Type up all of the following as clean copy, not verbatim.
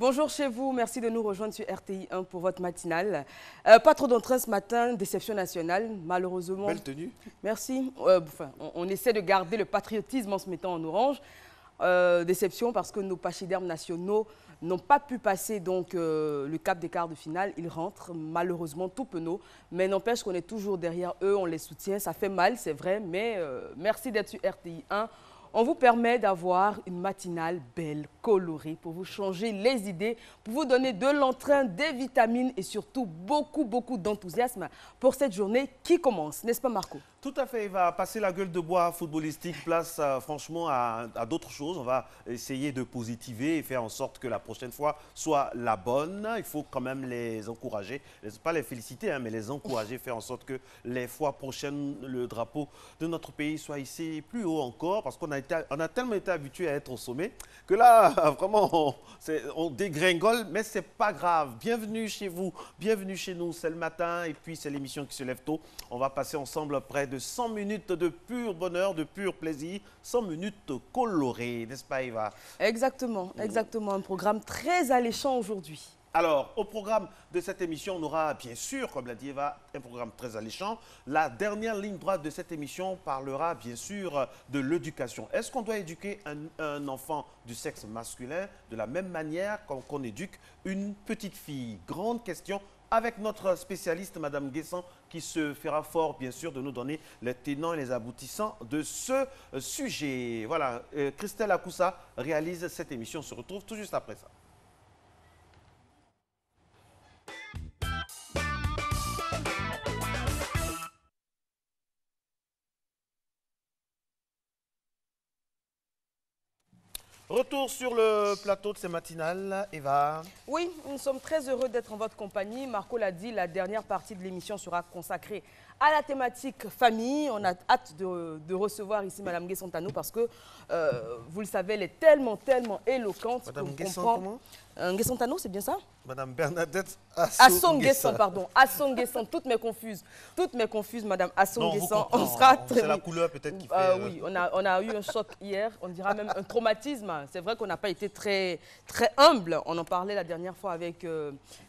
Bonjour chez vous, merci de nous rejoindre sur RTI 1 pour votre matinale. Pas trop d'entrain ce matin, déception nationale, malheureusement. Belle tenue. Merci. On essaie de garder le patriotisme en se mettant en orange. Déception parce que nos pachydermes nationaux n'ont pas pu passer donc, le cap des quarts de finale. Ils rentrent malheureusement tout penauds, mais n'empêche qu'on est toujours derrière eux, on les soutient. Ça fait mal, c'est vrai, mais merci d'être sur RTI 1. On vous permet d'avoir une matinale belle, colorée, pour vous changer les idées, pour vous donner de l'entrain, des vitamines et surtout beaucoup d'enthousiasme pour cette journée qui commence. N'est-ce pas Marco? Tout à fait, il va passer la gueule de bois footballistique, place franchement à d'autres choses. On va essayer de positiver et faire en sorte que la prochaine fois soit la bonne. Il faut quand même les encourager, pas les féliciter, hein, mais les encourager, faire en sorte que les fois prochaines, le drapeau de notre pays soit hissé plus haut encore, parce qu'on a tellement été habitué à être au sommet que là, vraiment, on dégringole, mais c'est pas grave. Bienvenue chez vous, bienvenue chez nous, c'est le matin et puis c'est l'émission qui se lève tôt. On va passer ensemble près de 100 minutes de pur bonheur, de pur plaisir, 100 minutes colorées, n'est-ce pas Eva? Exactement, exactement. Un programme très alléchant aujourd'hui. Alors, au programme de cette émission, on aura bien sûr, comme l'a dit Eva, un programme très alléchant. La dernière ligne droite de cette émission parlera bien sûr de l'éducation. Est-ce qu'on doit éduquer un enfant du sexe masculin de la même manière qu'on éduque une petite fille? Grande question. Avec notre spécialiste, Madame Guessant, qui se fera fort, bien sûr, de nous donner les tenants et les aboutissants de ce sujet. Voilà, Christelle Akoussa réalise cette émission. On se retrouve tout juste après ça. Retour sur le plateau de ces matinales, Eva. Oui, nous sommes très heureux d'être en votre compagnie. Marco l'a dit, la dernière partie de l'émission sera consacrée à la thématique famille. On a hâte de recevoir ici Madame Guessantano parce que, vous le savez, elle est tellement éloquente. Madame Guessant, comment? Guessantano, c'est bien ça? Madame Bernadette Asson Guessant, pardon. Asson Guessant, toutes mes confuses, Madame Asson Guessant. On sera très... C'est la couleur peut-être qui fait... Oui, on a eu un choc hier, on dira même un traumatisme. C'est vrai qu'on n'a pas été très humble. On en parlait la dernière fois avec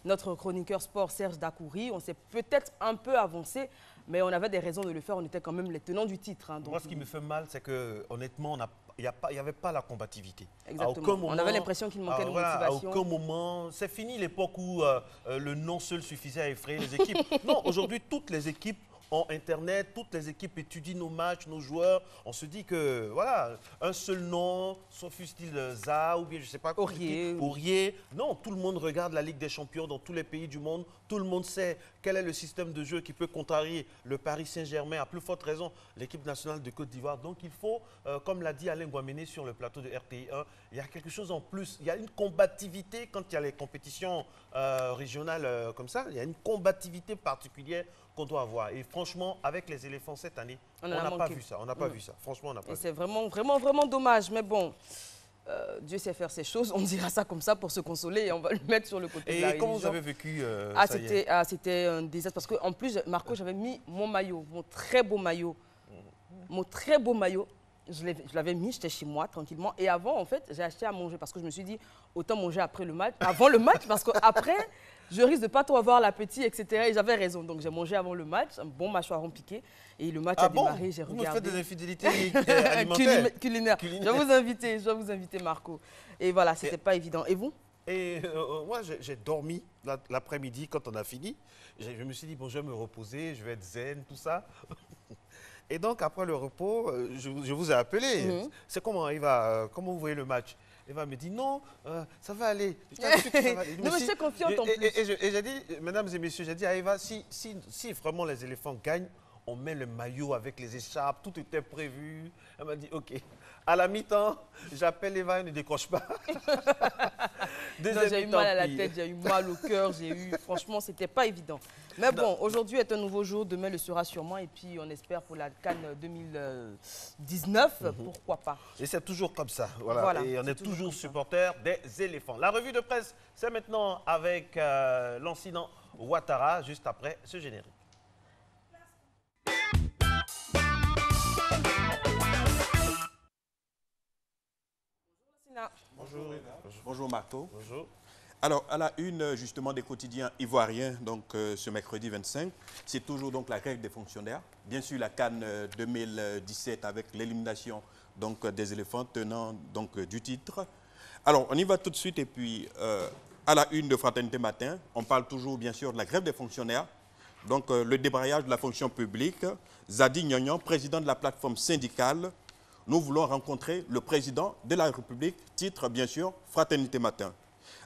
notre chroniqueur sport Serge Dacoury. On s'est peut-être un peu avancé, mais on avait des raisons de le faire. On était quand même les tenants du titre. Hein, donc... Moi, ce qui me fait mal, c'est que honnêtement, il n'y avait pas la combativité. Exactement. On avait l'impression qu'il manquait de motivation. À aucun moment, c'est fini l'époque où le nom seul suffisait à effrayer les équipes. Non, aujourd'hui, toutes les équipes ont Internet, toutes les équipes étudient nos matchs, nos joueurs. On se dit que, voilà, un seul nom, soit fût-il ZA ou bien je ne sais pas quoi. Aurier. Non, tout le monde regarde la Ligue des Champions dans tous les pays du monde. Tout le monde sait quel est le système de jeu qui peut contrarier le Paris Saint-Germain, à plus forte raison l'équipe nationale de Côte d'Ivoire. Donc il faut, comme l'a dit Alain Guaméné sur le plateau de RTI 1, il y a quelque chose en plus. Il y a une combativité quand il y a les compétitions régionales comme ça. Il y a une combativité particulière qu'on doit avoir. Et franchement, avec les éléphants cette année, on n'a pas vu ça. On n'a pas vu ça. Franchement, on n'a pas vu ça. Et c'est vraiment dommage. Mais bon, Dieu sait faire ces choses. On dira ça comme ça pour se consoler et on va le mettre sur le côté de la religion. Et comment vous avez vécu c'était un désastre. Parce qu'en plus, Marco, j'avais mis mon maillot, mon très beau maillot. Mon très beau maillot. Je l'avais mis, j'étais chez moi tranquillement. Et avant, en fait, j'ai acheté à manger parce que je me suis dit, autant manger après le match, avant le match, parce qu'après, je risque de ne pas trop avoir l'appétit, etc. Et j'avais raison. Donc, j'ai mangé avant le match, un bon mâchoiron piqué. Et le match a démarré, j'ai regardé. Vous me faites des infidélités alimentaires. Culinaires. Je dois vous inviter, Marco. Et voilà, c'était pas évident. Et vous? Et moi, j'ai dormi l'après-midi quand on a fini. Je me suis dit, bon, je vais me reposer, je vais être zen, tout ça. Et donc, après le repos, je vous ai appelé. C'est comment, Eva, comment vous voyez le match? Eva me dit, non, ça va aller. Non, mais je suis confiante en plus. Et j'ai dit, mesdames et messieurs, j'ai dit à Eva, si vraiment les éléphants gagnent, on met le maillot avec les écharpes, tout était prévu. Elle m'a dit, OK. À la mi-temps, j'appelle Eva, elle ne décroche pas. J'ai eu mal à la tête, j'ai eu mal au cœur, franchement, c'était pas évident. Mais bon, aujourd'hui est un nouveau jour, demain le sera sûrement. Et puis, on espère pour la CAN 2019, pourquoi pas. Et c'est toujours comme ça. Voilà. Et on est toujours supporters des éléphants. La revue de presse, c'est maintenant avec l'incident Ouattara, juste après ce générique. Bonjour. Bonjour Marteau. Bonjour. Alors, à la une, justement, des quotidiens ivoiriens, donc ce mercredi 25, c'est toujours donc la grève des fonctionnaires. Bien sûr, la CAN 2017 avec l'élimination donc des éléphants tenant donc du titre. Alors, on y va tout de suite et puis à la une de Fraternité Matin, on parle toujours bien sûr de la grève des fonctionnaires. Donc, le débrayage de la fonction publique. Zadi Nyonyon, président de la plateforme syndicale. Nous voulons rencontrer le président de la République, titre bien sûr Fraternité Matin.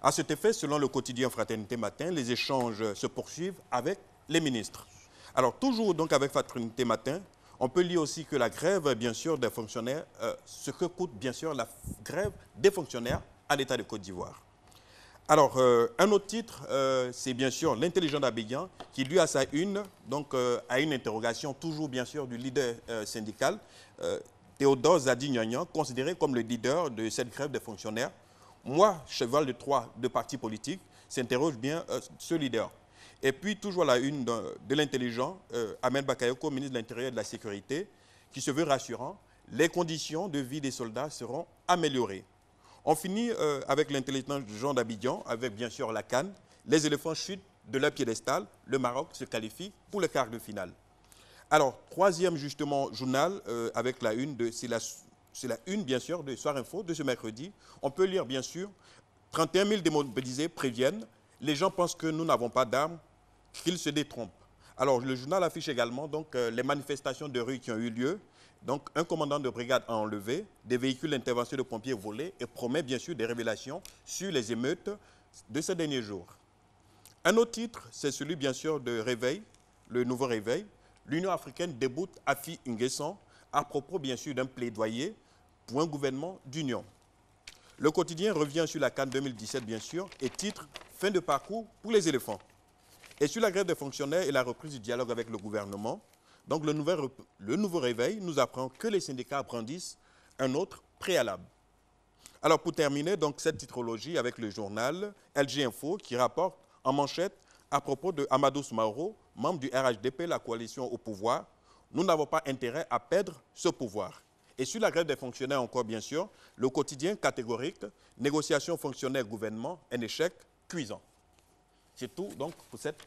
À cet effet, selon le quotidien Fraternité Matin, les échanges se poursuivent avec les ministres. Alors, toujours donc avec Fraternité Matin, on peut lire aussi que la grève, bien sûr, des fonctionnaires, ce que coûte, bien sûr, la grève des fonctionnaires à l'État de Côte d'Ivoire. Alors, un autre titre, c'est bien sûr l'intelligent d'Abidjan, qui lui a sa une, donc a une interrogation toujours, bien sûr, du leader syndical, Théodore Zadi Nyonyon, considéré comme le leader de cette grève des fonctionnaires. Moi, cheval de Troie de partis politiques, s'interroge bien ce leader. Et puis, toujours à la une de l'intelligent, Ahmed Bakayoko, ministre de l'Intérieur et de la Sécurité, qui se veut rassurant, les conditions de vie des soldats seront améliorées. On finit avec l'intelligent d'Abidjan, avec bien sûr la CAN. Les éléphants chutent de leur piédestal, le Maroc se qualifie pour le quart de finale. Alors, troisième justement journal avec la une, c'est la une bien sûr de Soir Info de ce mercredi. On peut lire bien sûr, 31 000 démobilisés préviennent, les gens pensent que nous n'avons pas d'armes, qu'ils se détrompent. Alors, le journal affiche également donc, les manifestations de rue qui ont eu lieu. Donc, un commandant de brigade a enlevé, des véhicules d'intervention de pompiers volés et promet bien sûr des révélations sur les émeutes de ces derniers jours. Un autre titre, c'est celui bien sûr de Réveil, le nouveau Réveil. L'Union africaine déboute Afi Nguesson à propos bien sûr d'un plaidoyer pour un gouvernement d'union. Le quotidien revient sur la CAN 2017 bien sûr et titre « Fin de parcours pour les éléphants ». Et sur la grève des fonctionnaires et la reprise du dialogue avec le gouvernement, donc le nouveau Réveil nous apprend que les syndicats brandissent un autre préalable. Alors pour terminer, donc cette titrologie avec le journal LG Info qui rapporte en manchette à propos de Amadou Soumaoro, membre du RHDP, la coalition au pouvoir, nous n'avons pas intérêt à perdre ce pouvoir. Et sur la grève des fonctionnaires encore bien sûr, le quotidien catégorique, négociation fonctionnaire-gouvernement, un échec cuisant. C'est tout donc pour cette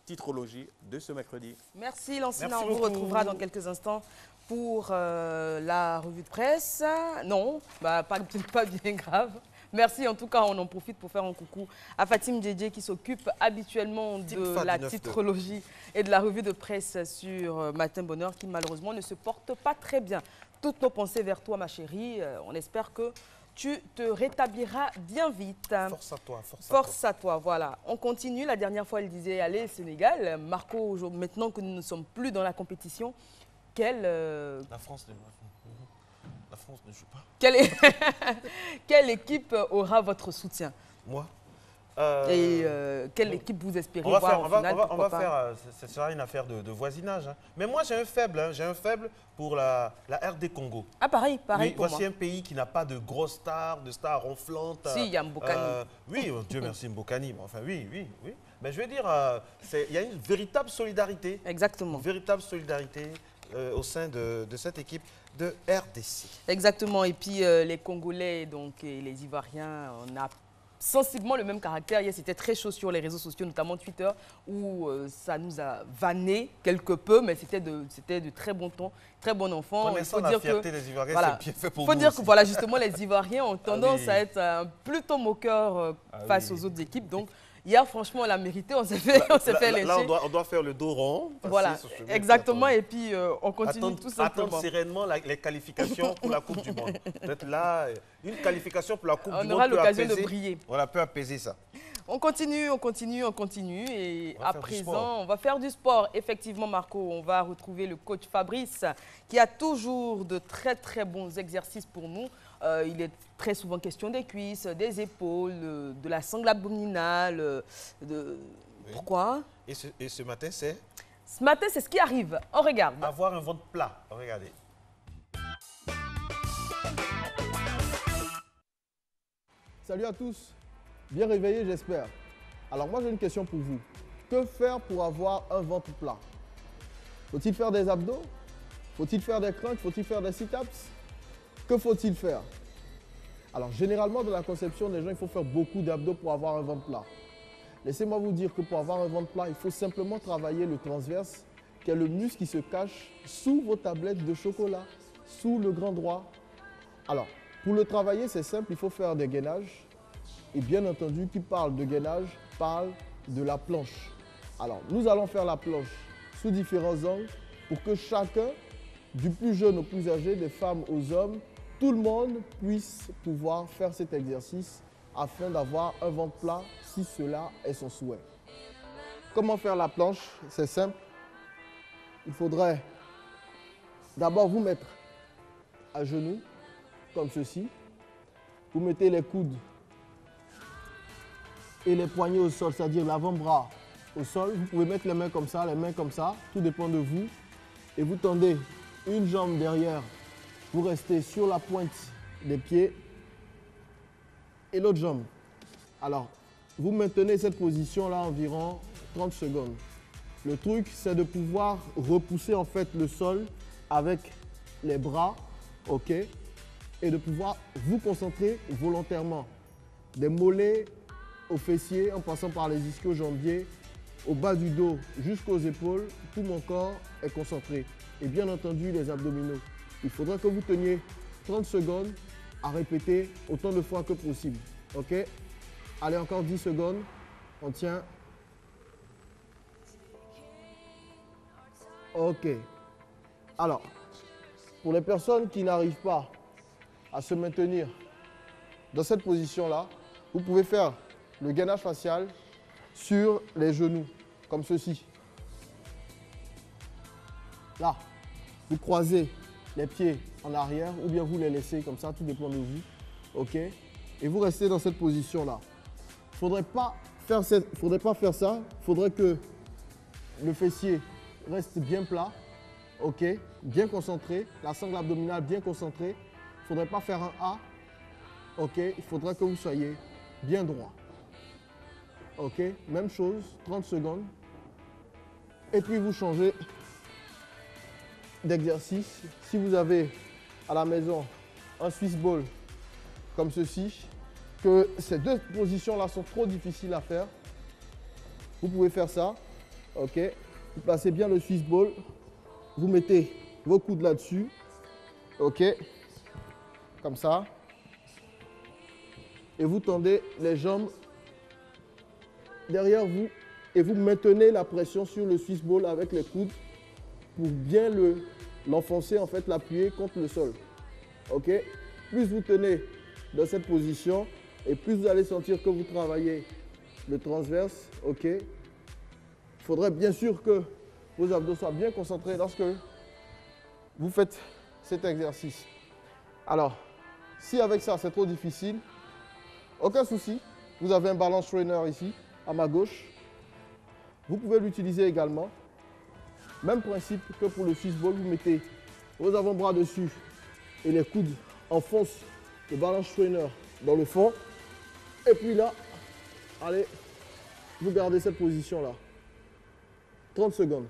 titrologie de ce mercredi. Merci Lancina, on vous retrouvera dans quelques instants pour la revue de presse. Non, bah, pas bien grave. Merci, en tout cas, on en profite pour faire un coucou à Fatim Djedje qui s'occupe habituellement de la titrologie et de la revue de presse sur Matin Bonheur qui malheureusement ne se porte pas très bien. Toutes nos pensées vers toi, ma chérie. On espère que tu te rétabliras bien vite. Force à toi, force à toi, voilà. On continue. La dernière fois, elle disait, allez, Sénégal. Marco, maintenant que nous ne sommes plus dans la compétition, La France ne joue pas. Quelle équipe aura votre soutien? Moi Et quelle équipe vous espérez voir en finale? On va faire, ce sera une affaire de voisinage. Hein. Mais moi, j'ai un faible pour la RD Congo. Ah, pareil pour moi. Voici un pays qui n'a pas de grosses stars, de stars ronflantes. Si, il y a Mbokani. Oui, Dieu merci Mbokani. Enfin, oui. Mais je veux dire, il y a une véritable solidarité. Exactement. Une véritable solidarité au sein de cette équipe de RDC. Exactement. Et puis, les Congolais donc, et les Ivoiriens, on a sensiblement le même caractère. Hier, c'était très chaud sur les réseaux sociaux, notamment Twitter, où ça nous a vanné quelque peu, mais c'était de très bon ton, très bon enfant. Il faut dire que des Ivoiriens, voilà, c'est bien fait pour faut nous dire aussi. que voilà, justement, les Ivoiriens ont tendance à être plutôt moqueurs face aux autres équipes. Donc, hier, franchement, on l'a mérité, on s'est fait lécher. Là, on doit faire le dos rond. Voilà, exactement, et puis on continue tout simplement. Attendre sereinement les qualifications pour la Coupe du Monde. Peut-être là, une qualification pour la Coupe du Monde. On aura l'occasion de briller. Voilà, peut apaiser ça. On continue. Et à présent, on va faire du sport. Effectivement, Marco, on va retrouver le coach Fabrice qui a toujours de très, très bons exercices pour nous. Il est très souvent question des cuisses, des épaules, de la sangle abdominale. Pourquoi? Et ce matin, c'est? Ce matin, c'est ce qui arrive. On regarde. Avoir un ventre plat. Regardez. Salut à tous. Bien réveillés, j'espère. Alors moi, j'ai une question pour vous. Que faire pour avoir un ventre plat? Faut-il faire des abdos? Faut-il faire des crunchs? Faut-il faire des sit-ups? Que faut-il faire? Alors, généralement, dans la conception des gens, il faut faire beaucoup d'abdos pour avoir un ventre plat. Laissez-moi vous dire que pour avoir un ventre plat, il faut simplement travailler le transverse, qui est le muscle qui se cache sous vos tablettes de chocolat, sous le grand droit. Alors, pour le travailler, c'est simple, il faut faire des gainages. Et bien entendu, qui parle de gainage, parle de la planche. Alors, nous allons faire la planche sous différents angles pour que chacun, du plus jeune au plus âgé, des femmes aux hommes, tout le monde puisse pouvoir faire cet exercice afin d'avoir un ventre plat si cela est son souhait. Comment faire la planche? C'est simple. Il faudrait d'abord vous mettre à genoux, comme ceci. Vous mettez les coudes et les poignets au sol, c'est-à-dire l'avant-bras au sol. Vous pouvez mettre les mains comme ça, tout dépend de vous. Et vous tendez une jambe derrière, vous restez sur la pointe des pieds et l'autre jambe. Alors, vous maintenez cette position-là environ 30 secondes. Le truc, c'est de pouvoir repousser en fait le sol avec les bras, ok, et de pouvoir vous concentrer volontairement. Des mollets aux fessiers, en passant par les ischio-jambiers, au bas du dos jusqu'aux épaules, tout mon corps est concentré. Et bien entendu, les abdominaux. Il faudra que vous teniez 30 secondes à répéter autant de fois que possible. Ok? Allez, encore 10 secondes. On tient. Ok. Alors, pour les personnes qui n'arrivent pas à se maintenir dans cette position-là, vous pouvez faire le gainage facial sur les genoux, comme ceci. Là, vous croisez les pieds en arrière ou bien vous les laissez comme ça, tout dépend de vous. Ok? Et vous restez dans cette position-là. Il ne faudrait pas faire ça. Il faudrait que le fessier reste bien plat. Ok? Bien concentré. La sangle abdominale bien concentrée. Il ne faudrait pas faire un A. Ok? Il faudrait que vous soyez bien droit. Ok? Même chose, 30 secondes. Et puis vous changez d'exercice. Si vous avez à la maison un Swiss ball comme ceci, que ces deux positions-là sont trop difficiles à faire, vous pouvez faire ça. Ok, vous placez bien le Swiss ball, vous mettez vos coudes là-dessus. Ok, comme ça. Et vous tendez les jambes derrière vous et vous maintenez la pression sur le Swiss ball avec les coudes pour bien l'enfoncer, en fait, l'appuyer contre le sol. Ok? Plus vous tenez dans cette position et plus vous allez sentir que vous travaillez le transverse. Ok? Il faudrait bien sûr que vos abdos soient bien concentrés lorsque vous faites cet exercice. Alors, si avec ça c'est trop difficile, aucun souci. Vous avez un balance trainer ici, à ma gauche. Vous pouvez l'utiliser également. Même principe que pour le Swiss ball, vous mettez vos avant-bras dessus et les coudes enfoncent le balance trainer dans le fond. Et puis là, allez, vous gardez cette position-là. 30 secondes.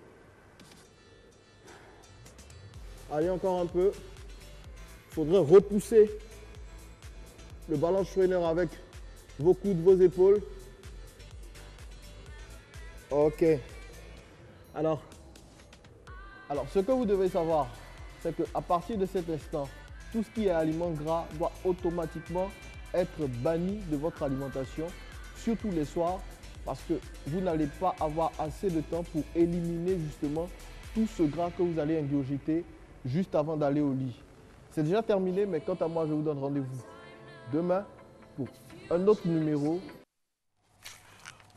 Allez, encore un peu. Il faudrait repousser le balance trainer avec vos coudes, vos épaules. Ok. Alors, ce que vous devez savoir, c'est qu'à partir de cet instant, tout ce qui est aliments gras doit automatiquement être banni de votre alimentation, surtout les soirs, parce que vous n'allez pas avoir assez de temps pour éliminer justement tout ce gras que vous allez ingurgiter juste avant d'aller au lit. C'est déjà terminé, mais quant à moi, je vous donne rendez-vous demain pour un autre numéro.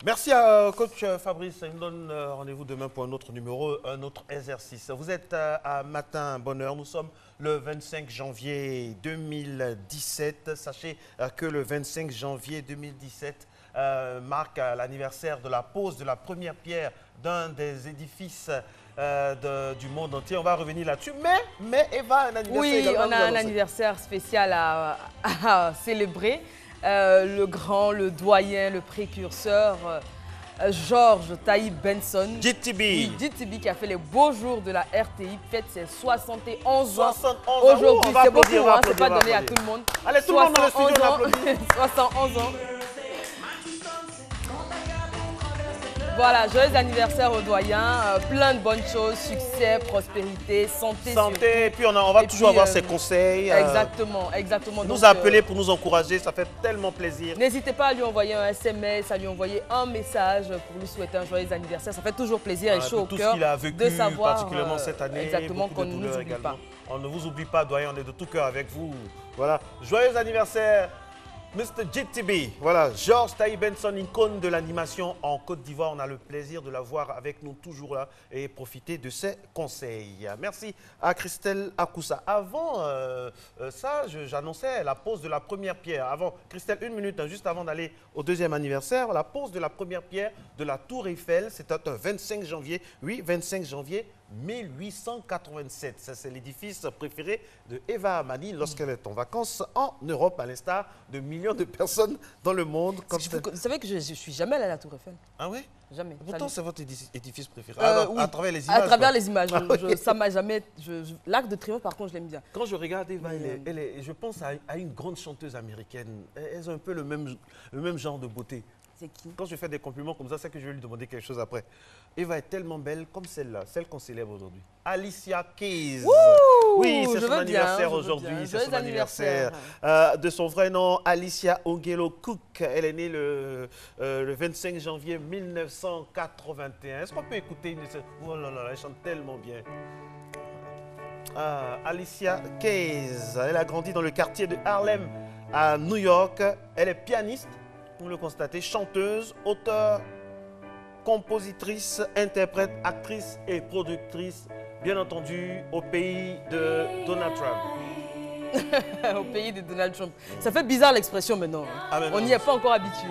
Merci à coach Fabrice. Il nous donne rendez-vous demain pour un autre numéro, un autre exercice. Vous êtes à Matin Bonheur. Nous sommes le 25 janvier 2017. Sachez que le 25 janvier 2017 marque l'anniversaire de la pose de la première pierre d'un des édifices du monde entier. On va revenir là-dessus. Mais Eva, un anniversaire oui, également. Oui, on a un anniversaire spécial à célébrer. Le grand, le doyen, le précurseur Georges Taïb Benson. GTB. Oui, GTB qui a fait les beaux jours de la RTI, fête ses 71 ans. 71 ans. Aujourd'hui, c'est beaucoup, hein, c'est pas donné à applaudir. tout le monde. Allez, tout le monde dans le studio, 71 ans. l'applaudit. 71 ans. Voilà, joyeux anniversaire aux doyens, plein de bonnes choses, succès, prospérité, santé. Santé, et puis on va toujours avoir ses conseils. Exactement, exactement. Nous appeler pour nous encourager, ça fait tellement plaisir. N'hésitez pas à lui envoyer un SMS, à lui envoyer un message pour lui souhaiter un joyeux anniversaire. Ça fait toujours plaisir et chaud au tout cœur ce qu'il a vécu, de savoir particulièrement cette année, exactement beaucoup qu'on de ne nous douleurs oublie également. pas. On ne vous oublie pas, doyen, on est de tout cœur avec vous. Voilà, joyeux anniversaire, Mr. GTB. Voilà, Georges Taïb Benson, icône de l'animation en Côte d'Ivoire. On a le plaisir de la voir avec nous toujours là et profiter de ses conseils. Merci à Christelle Akoussa. Avant ça, j'annonçais la pose de la première pierre. Avant, Christelle, une minute, hein, juste avant d'aller au deuxième anniversaire, la pose de la première pierre de la Tour Eiffel, c'était un 25 janvier, oui, 25 janvier 1887. C'est l'édifice préféré de Eva Amani lorsqu'elle est en vacances en Europe, à l'instar de millions de personnes dans le monde. Vous savez que je ne suis jamais allée à la Tour Eiffel. Ah oui? Jamais. Pourtant, c'est votre édifice préféré. Oui. À travers les images. À travers quoi. les images. Okay. Ça m'a jamais. L'Arc de Triomphe, par contre, je l'aime bien. Quand je regarde Eva, je pense à une grande chanteuse américaine. Elles ont un peu le même genre de beauté. C'est qui? Quand je fais des compliments comme ça, c'est que je vais lui demander quelque chose après. Eva est tellement belle comme celle-là, celle qu'on célèbre aujourd'hui. Alicia Keys. Wouh, oui, c'est son anniversaire aujourd'hui. C'est son anniversaire. De son vrai nom, Alicia Ogelo Cook. Elle est née le 25 janvier 1981. Est-ce qu'on peut écouter une... Oh là là, elle chante tellement bien. Alicia Keys. Elle a grandi dans le quartier de Harlem à New York. Elle est pianiste. Vous le constatez, chanteuse, auteure, compositrice, interprète, actrice et productrice, bien entendu, au pays de Donald Trump. Au pays de Donald Trump. Ça fait bizarre l'expression maintenant. Ah, on n'y est pas encore habitué.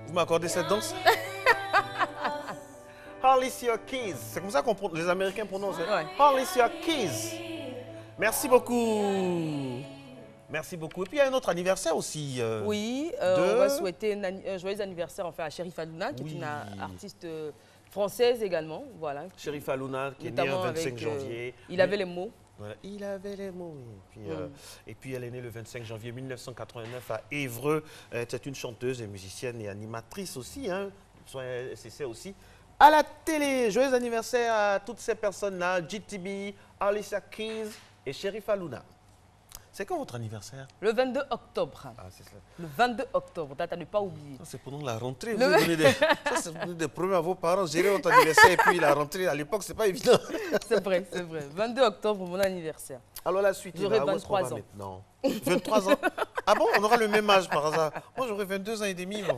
Vous m'accordez cette danse? Alicia Keys. C'est comme ça que les Américains prononcent. Hein? Ouais. Alicia Keys. Merci beaucoup. Merci beaucoup. Et puis, il y a un autre anniversaire aussi. Oui, on va souhaiter un joyeux anniversaire enfin, à Chérif Alouna, qui est une artiste française également. Voilà. Chérif Alouna, qui est née le 25 janvier. Il avait les mots. Voilà. Il avait les mots. Et puis, elle est née le 25 janvier 1989 à Évreux. C'est une chanteuse et musicienne et animatrice aussi. Hein. C'est aussi. À la télé, joyeux anniversaire à toutes ces personnes-là. GTB, Alicia Keys et Chérif Alouna. C'est quand votre anniversaire? Le 22 octobre. Ah, c'est ça. Le 22 octobre, date à ne pas oublier. C'est pendant la rentrée. Vous donnez des problèmes à vos parents, gérer votre anniversaire et puis la rentrée. À l'époque, c'est pas évident. C'est vrai, c'est vrai. 22 octobre, mon anniversaire. Alors la suite, j'aurai 23 ans. Maintenant 23 ans? Ah bon, on aura le même âge par hasard. Moi, j'aurai 22 ans et demi, vers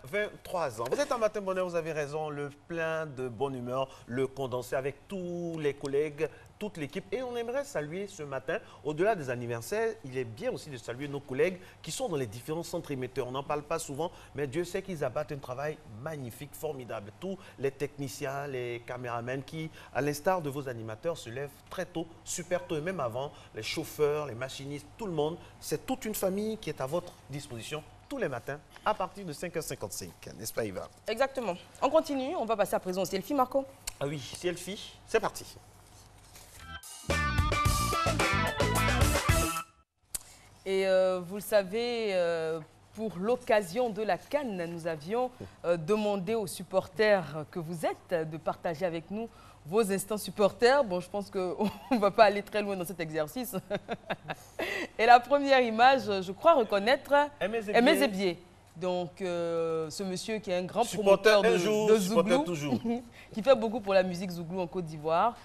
23 ans. Vous êtes un matin bonheur, vous avez raison, le plein de bonne humeur, le condensé avec tous les collègues, toute l'équipe. Et on aimerait saluer ce matin, au-delà des anniversaires, il est bien aussi de saluer nos collègues qui sont dans les différents centres émetteurs. On n'en parle pas souvent, mais Dieu sait qu'ils abattent un travail magnifique, formidable. Tous les techniciens, les caméramans qui, à l'instar de vos animateurs, se lèvent très tôt, super tôt et même avant, les chauffeurs, les machinistes, tout le monde. C'est toute une famille qui est à votre disposition tous les matins à partir de 5h55, n'est-ce pas Yvan? Exactement. On continue, on va passer à présent au selfie, Marco. Ah oui, selfie, c'est parti. Et vous le savez, pour l'occasion de la CAN, nous avions demandé aux supporters que vous êtes de partager avec nous vos instants supporters. Bon, je pense qu'on ne va pas aller très loin dans cet exercice. Et la première image, je crois reconnaître Aimé Zébier. Donc, ce monsieur qui est un grand promoteur de Zouglou, qui fait beaucoup pour la musique Zouglou en Côte d'Ivoire.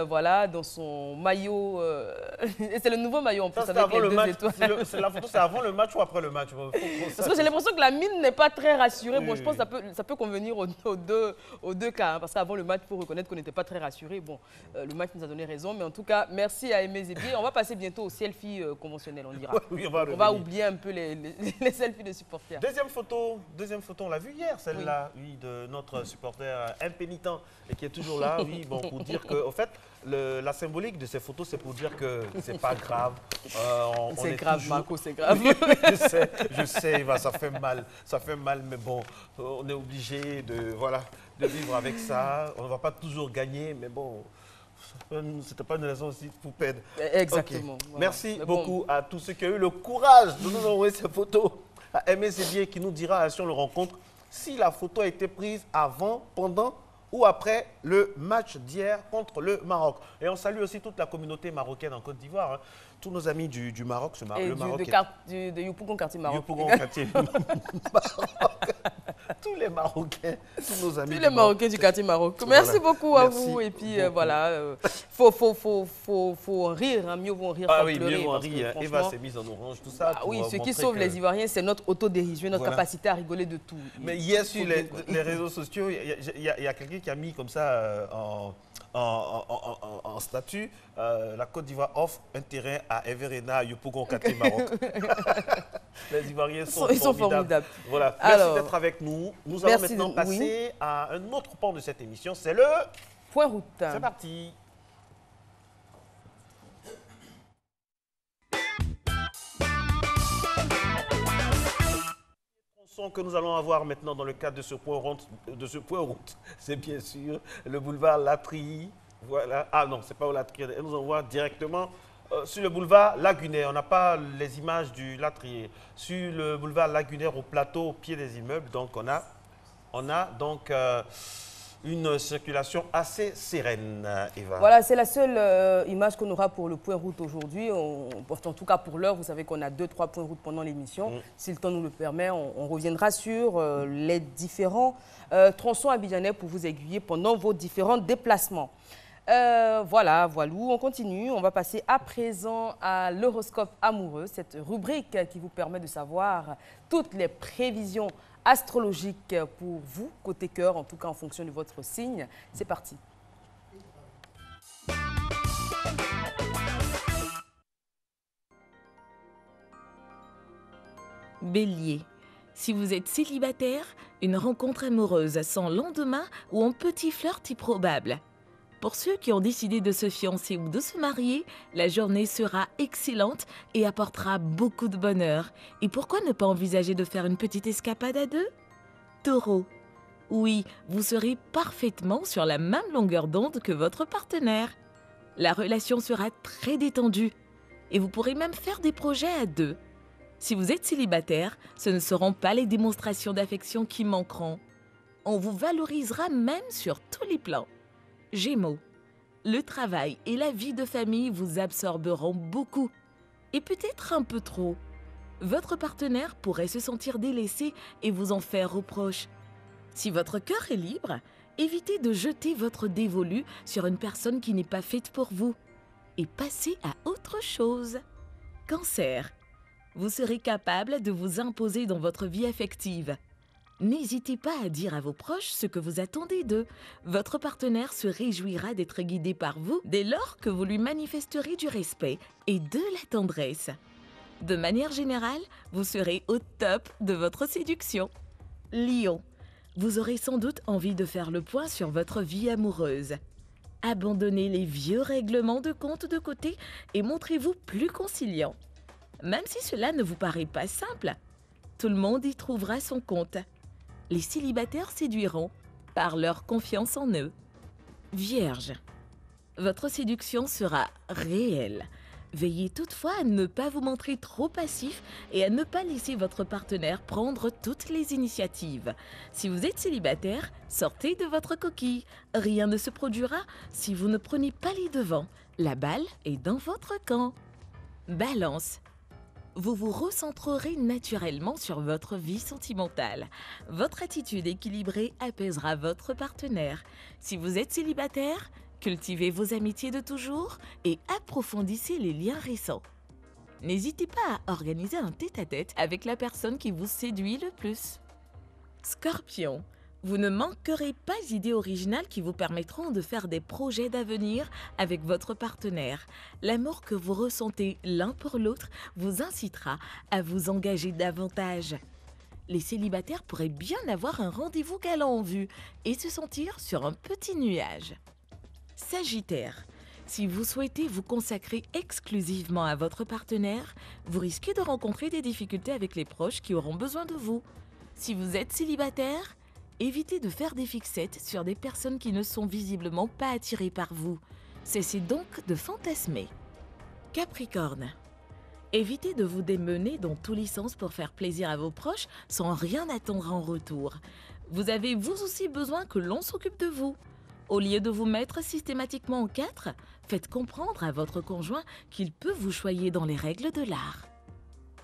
Voilà, dans son maillot. Et c'est le nouveau maillot en plus avec les 2 étoiles. La photo, c'est avant le match ou après le match? Parce que j'ai l'impression que la mine n'est pas très rassurée. Bon, je pense que ça peut convenir aux deux cas. Hein, parce qu'avant le match, il faut reconnaître qu'on n'était pas très rassuré. Bon, le match nous a donné raison. Mais en tout cas, merci à Aimé Zébier. On va passer bientôt aux selfies conventionnels, on dira. Oui, on va oublier un peu les selfies de supporters. Deuxième photo, on l'a vu hier, celle-là, oui, de notre supporter impénitent et qui est toujours là. Oui, bon, pour dire qu'au fait, fait, la symbolique de ces photos, c'est pour dire que c'est pas grave. C'est grave, toujours... Marco, c'est grave. je sais, Eva, ça fait mal, mais bon, on est obligé de vivre avec ça. On ne va pas toujours gagner, mais bon, c'était pas une raison aussi pour perdre. Exactement. Okay. Voilà. Merci beaucoup à tous ceux qui ont eu le courage de nous envoyer ces photos. À Aimé Zébier qui nous dira si on le rencontre si la photo a été prise avant, pendant ou après le match d'hier contre le Maroc. Et on salue aussi toute la communauté marocaine en Côte d'Ivoire. Hein. Tous nos amis du Maroc, le Maroc de Yopougon, quartier Maroc. Yopougon, quartier Maroc. Tous les Marocains, tous nos amis. Tous les Marocains du quartier Maroc. Merci beaucoup à vous. Et puis voilà, faut rire, hein. Mieux vaut rire que pleurer. Mieux vaut rire. Eva s'est mise en orange, tout ça. Oui, ce qui sauve les Ivoiriens, c'est notre autodérision, notre capacité à rigoler de tout. Mais hier, sur les réseaux sociaux, il y a quelqu'un qui a mis comme ça en statut, la Côte d'Ivoire offre un terrain à Everena, Yopougon, quartier Maroc. Les Ivoiriens sont formidables. Voilà. Merci d'être avec nous. Nous allons maintenant passer à un autre pan de cette émission, c'est le Point Route. C'est parti. Que nous allons avoir maintenant dans le cadre de ce point route, c'est bien sûr le boulevard Latry. Voilà. Ah non, c'est pas au Latry. Nous allons voir directement sur le boulevard Lagunaire. On n'a pas les images du Latry. Sur le boulevard Lagunaire, au plateau, au pied des immeubles, donc on a donc une circulation assez sereine, Eva. Voilà, c'est la seule image qu'on aura pour le point route aujourd'hui. En tout cas, pour l'heure, vous savez qu'on a 2-3 points route pendant l'émission. Si le temps nous le permet, on reviendra sur les différents tronçons abidjanais pour vous aiguiller pendant vos différents déplacements. Voilà, on continue. On va passer à présent à l'horoscope amoureux, cette rubrique qui vous permet de savoir toutes les prévisions astrologique pour vous, côté cœur, en tout cas en fonction de votre signe. C'est parti. Bélier, si vous êtes célibataire, une rencontre amoureuse sans lendemain ou un petit flirt est probable. Pour ceux qui ont décidé de se fiancer ou de se marier, la journée sera excellente et apportera beaucoup de bonheur. Et pourquoi ne pas envisager de faire une petite escapade à deux? Taureau, oui, vous serez parfaitement sur la même longueur d'onde que votre partenaire. La relation sera très détendue et vous pourrez même faire des projets à deux. Si vous êtes célibataire, ce ne seront pas les démonstrations d'affection qui manqueront. On vous valorisera même sur tous les plans. Gémeaux, le travail et la vie de famille vous absorberont beaucoup, et peut-être un peu trop. Votre partenaire pourrait se sentir délaissé et vous en faire reproche. Si votre cœur est libre, évitez de jeter votre dévolu sur une personne qui n'est pas faite pour vous, et passez à autre chose. Cancer, vous serez capable de vous imposer dans votre vie affective. N'hésitez pas à dire à vos proches ce que vous attendez d'eux. Votre partenaire se réjouira d'être guidé par vous dès lors que vous lui manifesterez du respect et de la tendresse. De manière générale, vous serez au top de votre séduction. Lion, vous aurez sans doute envie de faire le point sur votre vie amoureuse. Abandonnez les vieux règlements de compte de côté et montrez-vous plus conciliant. Même si cela ne vous paraît pas simple, tout le monde y trouvera son compte. Les célibataires séduiront par leur confiance en eux. Vierge, votre séduction sera réelle. Veillez toutefois à ne pas vous montrer trop passif et à ne pas laisser votre partenaire prendre toutes les initiatives. Si vous êtes célibataire, sortez de votre coquille. Rien ne se produira si vous ne prenez pas les devants. La balle est dans votre camp. Balance. Vous vous recentrerez naturellement sur votre vie sentimentale. Votre attitude équilibrée apaisera votre partenaire. Si vous êtes célibataire, cultivez vos amitiés de toujours et approfondissez les liens récents. N'hésitez pas à organiser un tête-à-tête avec la personne qui vous séduit le plus. Scorpion, vous ne manquerez pas d'idées originales qui vous permettront de faire des projets d'avenir avec votre partenaire. L'amour que vous ressentez l'un pour l'autre vous incitera à vous engager davantage. Les célibataires pourraient bien avoir un rendez-vous galant en vue et se sentir sur un petit nuage. Sagittaire. Si vous souhaitez vous consacrer exclusivement à votre partenaire, vous risquez de rencontrer des difficultés avec les proches qui auront besoin de vous. Si vous êtes célibataire, évitez de faire des fixettes sur des personnes qui ne sont visiblement pas attirées par vous. Cessez donc de fantasmer. Capricorne. Évitez de vous démener dans tous les sens pour faire plaisir à vos proches sans rien attendre en retour. Vous avez vous aussi besoin que l'on s'occupe de vous. Au lieu de vous mettre systématiquement en quatre, faites comprendre à votre conjoint qu'il peut vous choyer dans les règles de l'art.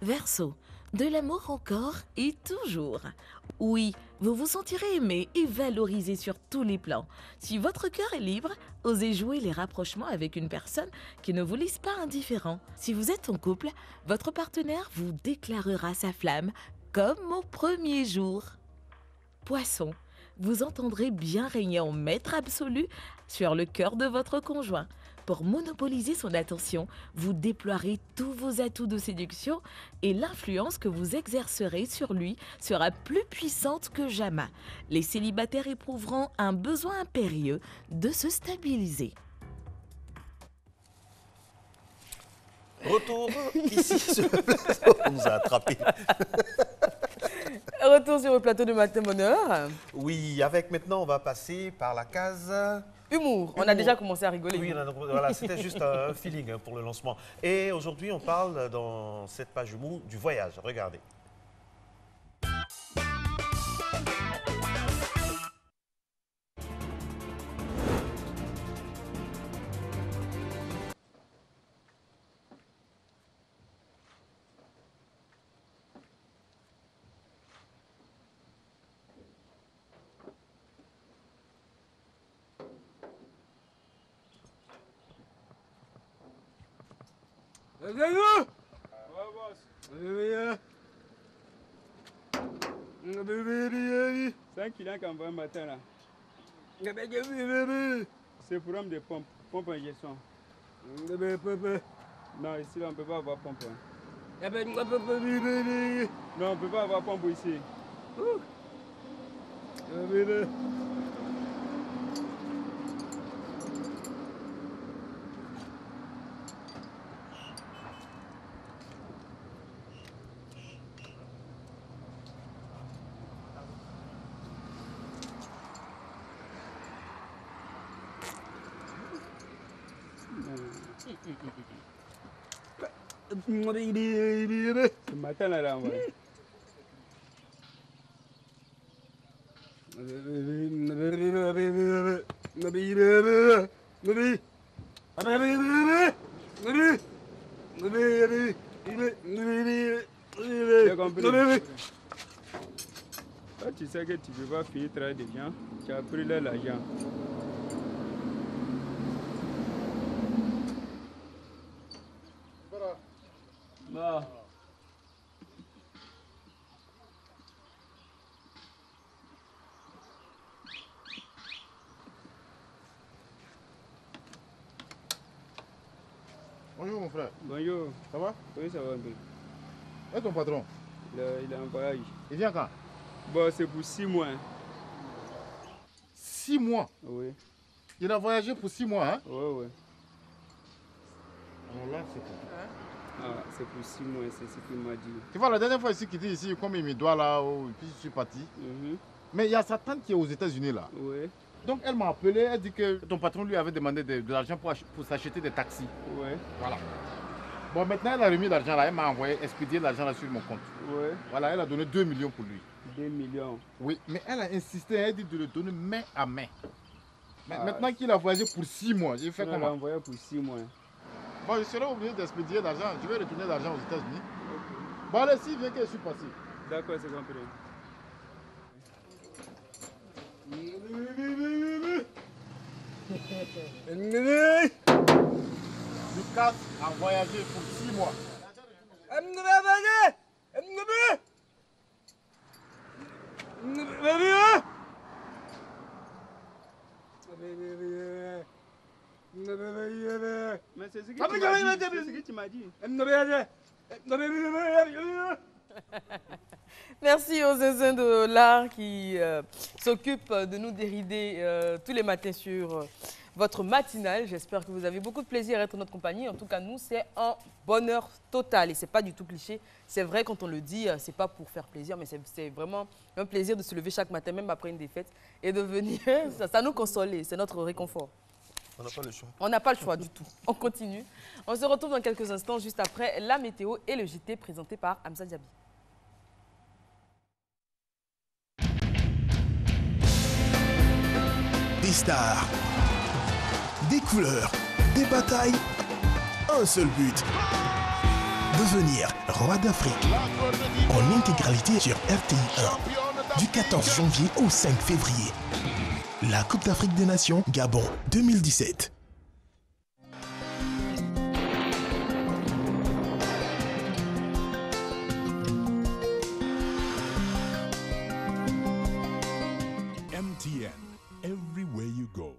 Verseau, de l'amour encore et toujours. Oui, vous vous sentirez aimé et valorisé sur tous les plans. Si votre cœur est libre, osez jouer les rapprochements avec une personne qui ne vous laisse pas indifférent. Si vous êtes en couple, votre partenaire vous déclarera sa flamme comme au premier jour. Poisson, vous entendrez bien régner en maître absolu sur le cœur de votre conjoint. Pour monopoliser son attention, vous déploierez tous vos atouts de séduction et l'influence que vous exercerez sur lui sera plus puissante que jamais. Les célibataires éprouveront un besoin impérieux de se stabiliser. Retour ici sur le plateau. On nous a attrapés. Retour sur le plateau de Matin Bonheur. Oui, avec maintenant, on va passer par la case... Humour. On a déjà commencé à rigoler. Oui, voilà, c'était juste un feeling pour le lancement. Et aujourd'hui, on parle dans cette page humour du voyage. Regardez. C'est un client qui envoie un matin là. C'est pour homme de pompe, pompe injection. Non, ici là, on ne peut pas avoir pompe. Hein. Non, on ne peut pas avoir pompe ici. Ce matin là, là, ouais. Toi, tu sais que tu ne peux pas finir très de gens, tu as pris leur l'argent. Non. Bonjour mon frère, Bonjour. ça va? Oui, ça va un peu. Et ton patron? Il est en voyage. Il vient quand? Bon, c'est pour 6 mois. 6 mois? Oui. Il a voyagé pour 6 mois, hein? Oui, oui. Alors là, c'est compliqué. Ah, c'est pour 6 mois, c'est ce qu'il m'a dit. Tu vois, la dernière fois ici, qu'il était ici, comme il me doit là, et puis je suis parti. Mais il y a sa tante qui est aux États-Unis là. Oui. Donc elle m'a appelé, elle dit que ton patron lui avait demandé de l'argent pour s'acheter des taxis. Oui. Voilà. Bon, maintenant elle a remis l'argent là, elle m'a envoyé expédier l'argent là sur mon compte. Oui. Voilà, elle a donné 2 millions pour lui. 2 millions. Oui, mais elle a insisté, elle dit de le donner main à main. Mais maintenant qu'il a voyagé pour 6 mois, j'ai fait On comment? l'a envoyé pour 6 mois. Bon, je serai obligé d'expédier l'argent. Je vais retourner l'argent aux États-Unis. Bon, allez, s'il vient que je suis passé. D'accord, c'est compris. Lucas a voyagé pour 6 mois. Mais c'est ce que tu m'as dit. Merci aux zinzins de l'art qui s'occupent de nous dérider tous les matins sur votre matinale. J'espère que vous avez beaucoup de plaisir à être en notre compagnie. En tout cas, nous, c'est un bonheur total. Et ce n'est pas du tout cliché. C'est vrai, quand on le dit, ce n'est pas pour faire plaisir, mais c'est vraiment un plaisir de se lever chaque matin, même après une défaite, et de venir. Ça nous console, c'est notre réconfort. On n'a pas le choix. On n'a pas le choix du tout. On continue. On se retrouve dans quelques instants, juste après la météo et le JT présenté par Hamza Diaby. Des stars, des couleurs, des batailles, un seul but. Devenir roi d'Afrique. En intégralité sur RTI 1. Du 14 janvier au 5 février. La Coupe d'Afrique des Nations, Gabon 2017. MTN, everywhere you go.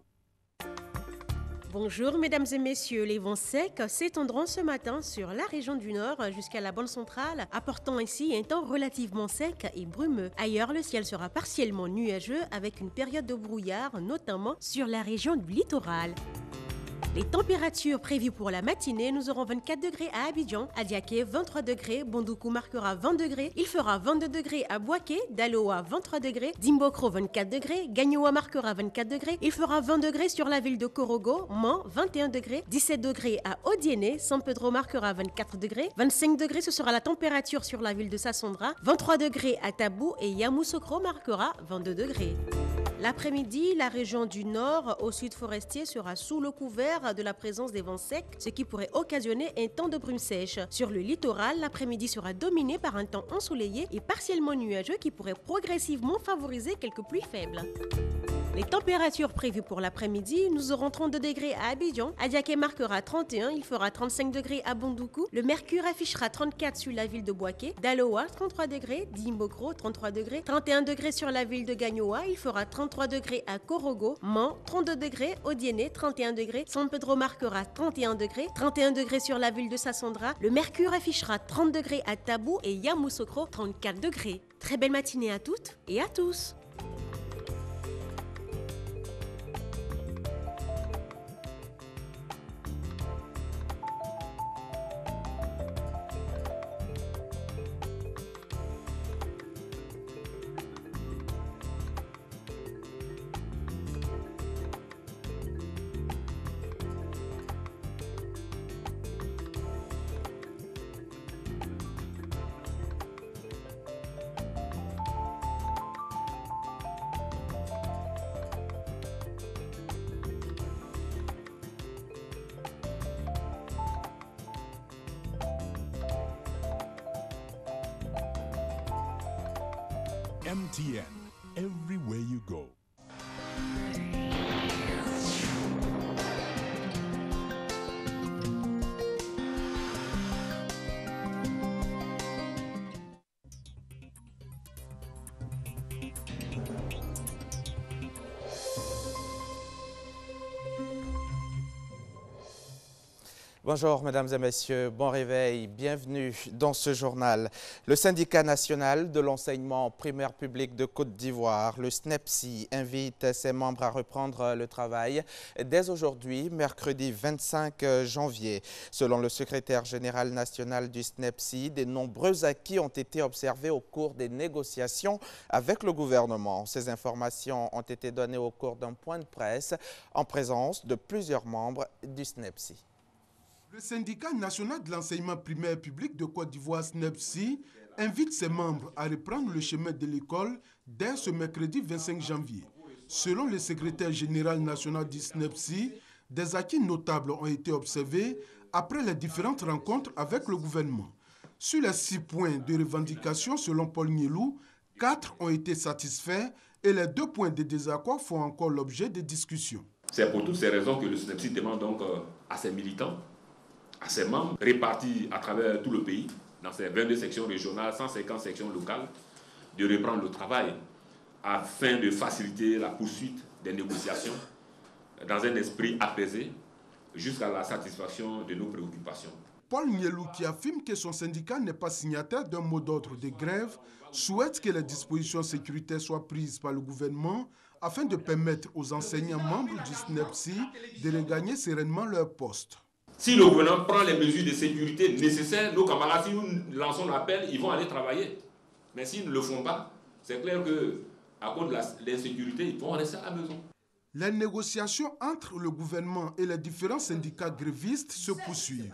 Bonjour mesdames et messieurs, les vents secs s'étendront ce matin sur la région du Nord jusqu'à la bande centrale, apportant ainsi un temps relativement sec et brumeux. Ailleurs, le ciel sera partiellement nuageux avec une période de brouillard, notamment sur la région du littoral. Les températures prévues pour la matinée, nous aurons 24 degrés à Abidjan, à Diaké 23 degrés, Bondoukou marquera 20 degrés, il fera 22 degrés à Boaké, Daloa 23 degrés, Dimbokro 24 degrés, Gagnoa marquera 24 degrés, il fera 20 degrés sur la ville de Korogo, Mans 21 degrés, 17 degrés à Odiéné, San Pedro marquera 24 degrés, 25 degrés ce sera la température sur la ville de Sassandra, 23 degrés à Tabou et Yamoussoukro marquera 22 degrés. L'après-midi, la région du Nord au sud forestier sera sous le couvert de la présence des vents secs, ce qui pourrait occasionner un temps de brume sèche. Sur le littoral, l'après-midi sera dominé par un temps ensoleillé et partiellement nuageux qui pourrait progressivement favoriser quelques pluies faibles. Les températures prévues pour l'après-midi, nous aurons 32 degrés à Abidjan, Adiaké marquera 31, il fera 35 degrés à Bondoukou, le mercure affichera 34 sur la ville de Boaké, Daloa 33 degrés, Dimbokro 33 degrés, 31 degrés sur la ville de Gagnoa, il fera 33 degrés à Korogo, Mans 32 degrés, Odiéné 31 degrés, San Pedro marquera 31 degrés sur la ville de Sassandra, le mercure affichera 30 degrés à Tabou et Yamoussoukro 34 degrés. Très belle matinée à toutes et à tous. MTN, everywhere you go. Bonjour mesdames et messieurs, bon réveil, bienvenue dans ce journal. Le syndicat national de l'enseignement primaire public de Côte d'Ivoire, le SNEPSI, invite ses membres à reprendre le travail dès aujourd'hui, mercredi 25 janvier. Selon le secrétaire général national du SNEPSI, de nombreux acquis ont été observés au cours des négociations avec le gouvernement. Ces informations ont été données au cours d'un point de presse en présence de plusieurs membres du SNEPSI. Le syndicat national de l'enseignement primaire public de Côte d'Ivoire, SNEPSI, invite ses membres à reprendre le chemin de l'école dès ce mercredi 25 janvier. Selon le secrétaire général national du SNEPSI, des acquis notables ont été observés après les différentes rencontres avec le gouvernement. Sur les 6 points de revendication, selon Paul Nielou, 4 ont été satisfaits et les 2 points de désaccord font encore l'objet de discussions. C'est pour toutes ces raisons que le SNEPSI demande donc à ses militants, à ses membres répartis à travers tout le pays, dans ces 22 sections régionales, 150 sections locales, de reprendre le travail afin de faciliter la poursuite des négociations dans un esprit apaisé jusqu'à la satisfaction de nos préoccupations. Paul Nielou, qui affirme que son syndicat n'est pas signataire d'un mot d'ordre de grève, souhaite que les dispositions sécuritaires soient prises par le gouvernement afin de permettre aux enseignants membres du SNEPSI de regagner sereinement leur poste. Si le gouvernement prend les mesures de sécurité nécessaires, nos camarades, si nous lançons l'appel, ils vont aller travailler. Mais s'ils ne le font pas, c'est clair qu'à cause de l'insécurité, ils vont rester à la maison. Les négociations entre le gouvernement et les différents syndicats grévistes se poursuivent.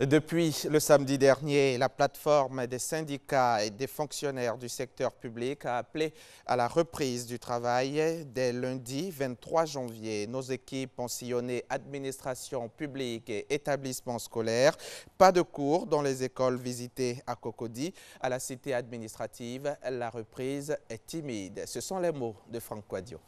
Depuis le samedi dernier, la plateforme des syndicats et des fonctionnaires du secteur public a appelé à la reprise du travail dès lundi 23 janvier. Nos équipes ont sillonné administration publique et établissements scolaires. Pas de cours dans les écoles visitées à Cocody. À la cité administrative, la reprise est timide. Ce sont les mots de Franck Quadio.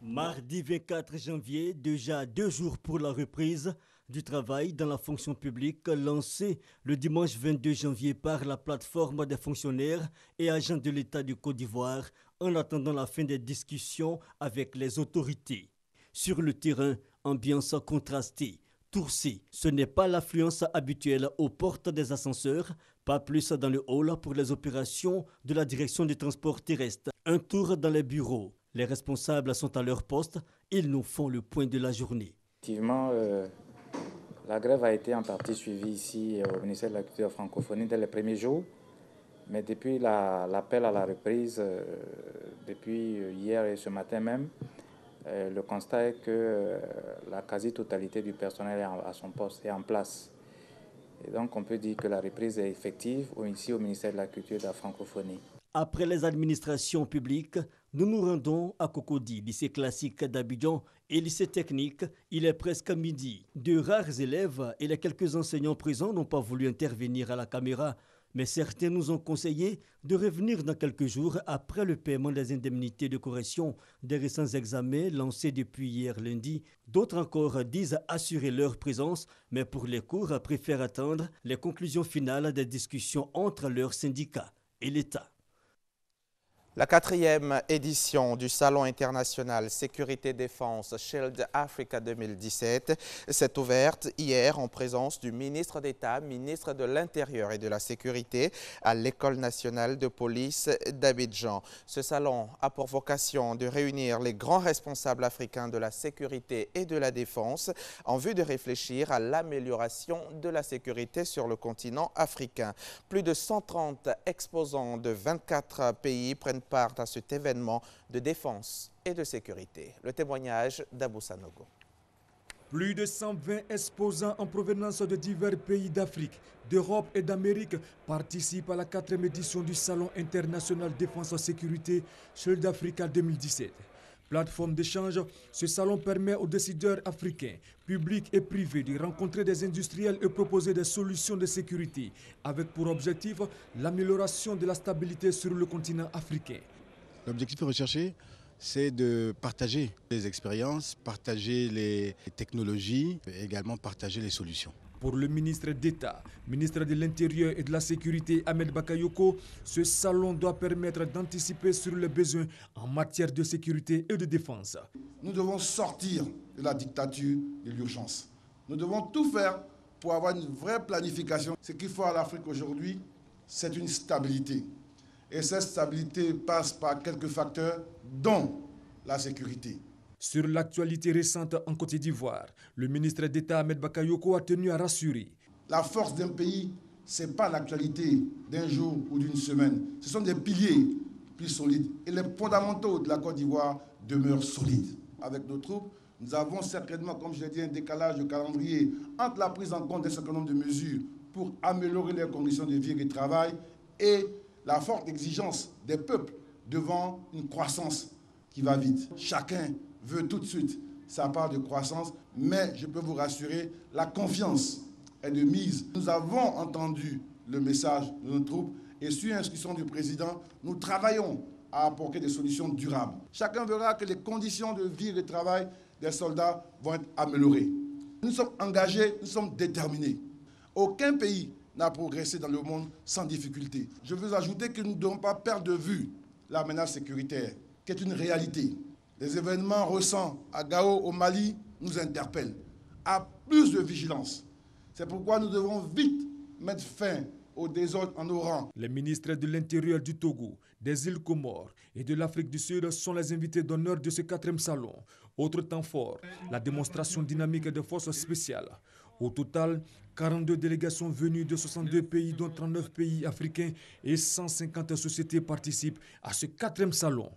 Mardi 24 janvier, déjà 2 jours pour la reprise du travail dans la fonction publique lancé le dimanche 22 janvier par la plateforme des fonctionnaires et agents de l'État du Côte d'Ivoire en attendant la fin des discussions avec les autorités. Sur le terrain, ambiance contrastée. Toursé, ce n'est pas l'affluence habituelle aux portes des ascenseurs, pas plus dans le hall pour les opérations de la direction du transport terrestre. Un tour dans les bureaux. Les responsables sont à leur poste, ils nous font le point de la journée. Effectivement, la grève a été en partie suivie ici au ministère de la Culture et de la Francophonie dès les premiers jours. Mais depuis l'appel à la reprise, depuis hier et ce matin même, le constat est que la quasi-totalité du personnel est à son poste et en place. Et donc on peut dire que la reprise est effective ici au ministère de la Culture et de la Francophonie. Après les administrations publiques, nous nous rendons à Cocody, lycée classique d'Abidjan et lycée technique. Il est presque midi. De rares élèves et les quelques enseignants présents n'ont pas voulu intervenir à la caméra, mais certains nous ont conseillé de revenir dans quelques jours après le paiement des indemnités de correction des récents examens lancés depuis hier lundi. D'autres encore disent assurer leur présence, mais pour les cours préfèrent attendre les conclusions finales des discussions entre leurs syndicats et l'État. La 4e édition du Salon international Sécurité-Défense Shield Africa 2017 s'est ouverte hier en présence du ministre d'État, ministre de l'Intérieur et de la Sécurité à l'École nationale de police d'Abidjan. Ce salon a pour vocation de réunir les grands responsables africains de la sécurité et de la défense en vue de réfléchir à l'amélioration de la sécurité sur le continent africain. Plus de 130 exposants de 24 pays prennent part à cet événement de défense et de sécurité. Le témoignage d'Abou Sanogo. Plus de 120 exposants en provenance de divers pays d'Afrique, d'Europe et d'Amérique participent à la 4e édition du Salon international Défense et Sécurité Shield Africa 2017. Plateforme d'échange, ce salon permet aux décideurs africains, publics et privés de rencontrer des industriels et proposer des solutions de sécurité, avec pour objectif l'amélioration de la stabilité sur le continent africain. L'objectif recherché, c'est de partager les expériences, partager les technologies et également partager les solutions. Pour le ministre d'État, ministre de l'Intérieur et de la Sécurité, Ahmed Bakayoko, ce salon doit permettre d'anticiper sur les besoins en matière de sécurité et de défense. Nous devons sortir de la dictature de l'urgence. Nous devons tout faire pour avoir une vraie planification. Ce qu'il faut à l'Afrique aujourd'hui, c'est une stabilité. Et cette stabilité passe par quelques facteurs, dont la sécurité. Sur l'actualité récente en Côte d'Ivoire, le ministre d'État Ahmed Bakayoko a tenu à rassurer. La force d'un pays, ce n'est pas l'actualité d'un jour ou d'une semaine. Ce sont des piliers plus solides. Et les fondamentaux de la Côte d'Ivoire demeurent solides. Avec nos troupes, nous avons certainement, comme je l'ai dit, un décalage de calendrier entre la prise en compte d'un certain nombre de mesures pour améliorer les conditions de vie et de travail et la forte exigence des peuples devant une croissance qui va vite. Chacun veut tout de suite sa part de croissance, mais je peux vous rassurer, la confiance est de mise. Nous avons entendu le message de nos troupes et sur instruction du président, nous travaillons à apporter des solutions durables. Chacun verra que les conditions de vie et de travail des soldats vont être améliorées. Nous sommes engagés, nous sommes déterminés. Aucun pays n'a progressé dans le monde sans difficulté. Je veux ajouter que nous ne devons pas perdre de vue la menace sécuritaire, qui est une réalité. Les événements récents à Gao, au Mali, nous interpellent à plus de vigilance. C'est pourquoi nous devons vite mettre fin au désordre en nos rangs. Les ministres de l'Intérieur du Togo, des îles Comores et de l'Afrique du Sud sont les invités d'honneur de ce 4e salon. Autre temps fort, la démonstration dynamique des forces spéciales. Au total, 42 délégations venues de 62 pays, dont 39 pays africains et 150 sociétés participent à ce 4e salon.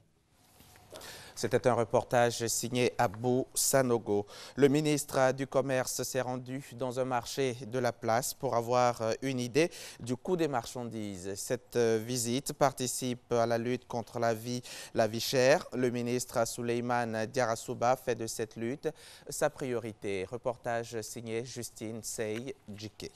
C'était un reportage signé Abou Sanogo. Le ministre du Commerce s'est rendu dans un marché de la place pour avoir une idée du coût des marchandises. Cette visite participe à la lutte contre la vie chère. Le ministre Souleymane Diarra fait de cette lutte sa priorité. Reportage signé Justine Sey-Djike.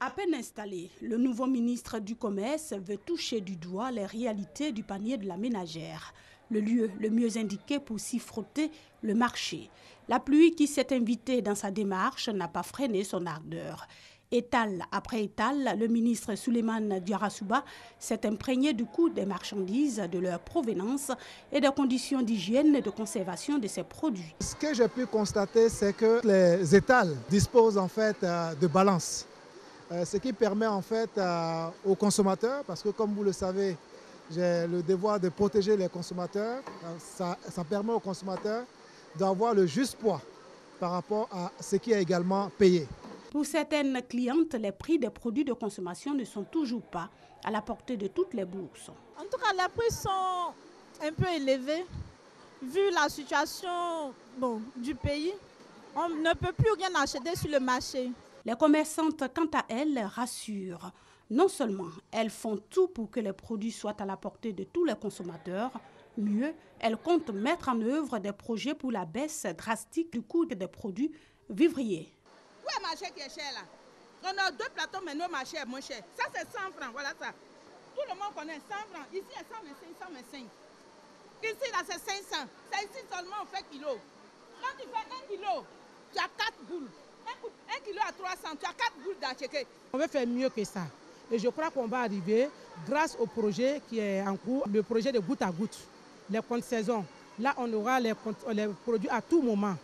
À peine installé, le nouveau ministre du Commerce veut toucher du doigt les réalités du panier de la ménagère. Le lieu le mieux indiqué pour s'y frotter, le marché. La pluie qui s'est invitée dans sa démarche n'a pas freiné son ardeur. Étal après étal, le ministre Souleymane Diarra s'est imprégné du coût des marchandises, de leur provenance et des conditions d'hygiène et de conservation de ces produits. Ce que j'ai pu constater, c'est que les étals disposent en fait de balance. Ce qui permet en fait aux consommateurs, parce que comme vous le savez, j'ai le devoir de protéger les consommateurs. Ça permet aux consommateurs d'avoir le juste poids par rapport à ce qui est également payé. Pour certaines clientes, les prix des produits de consommation ne sont toujours pas à la portée de toutes les bourses. En tout cas, les prix sont un peu élevés. Vu la situation du pays, on ne peut plus rien acheter sur le marché. Les commerçantes, quant à elles, rassurent. Non seulement elles font tout pour que les produits soient à la portée de tous les consommateurs, mieux, elles comptent mettre en œuvre des projets pour la baisse drastique du coût des produits vivriers. Où est le marché qui est cher là? On a 2 plateaux, mais nos marchés sont moins chers. Ça c'est 100 francs, voilà ça. Tout le monde connaît 100 francs. Ici c'est 125, 125. Ici là c'est 500. C'est ici seulement on fait kilo. Quand tu fais 1 kilo, tu as 4 boules. 1 kilo à 300, tu as 4 boules d'acheter. On veut faire mieux que ça. Et je crois qu'on va arriver grâce au projet qui est en cours, le projet de goutte à goutte, les comptes saison. Là, on aura les produits à tout moment,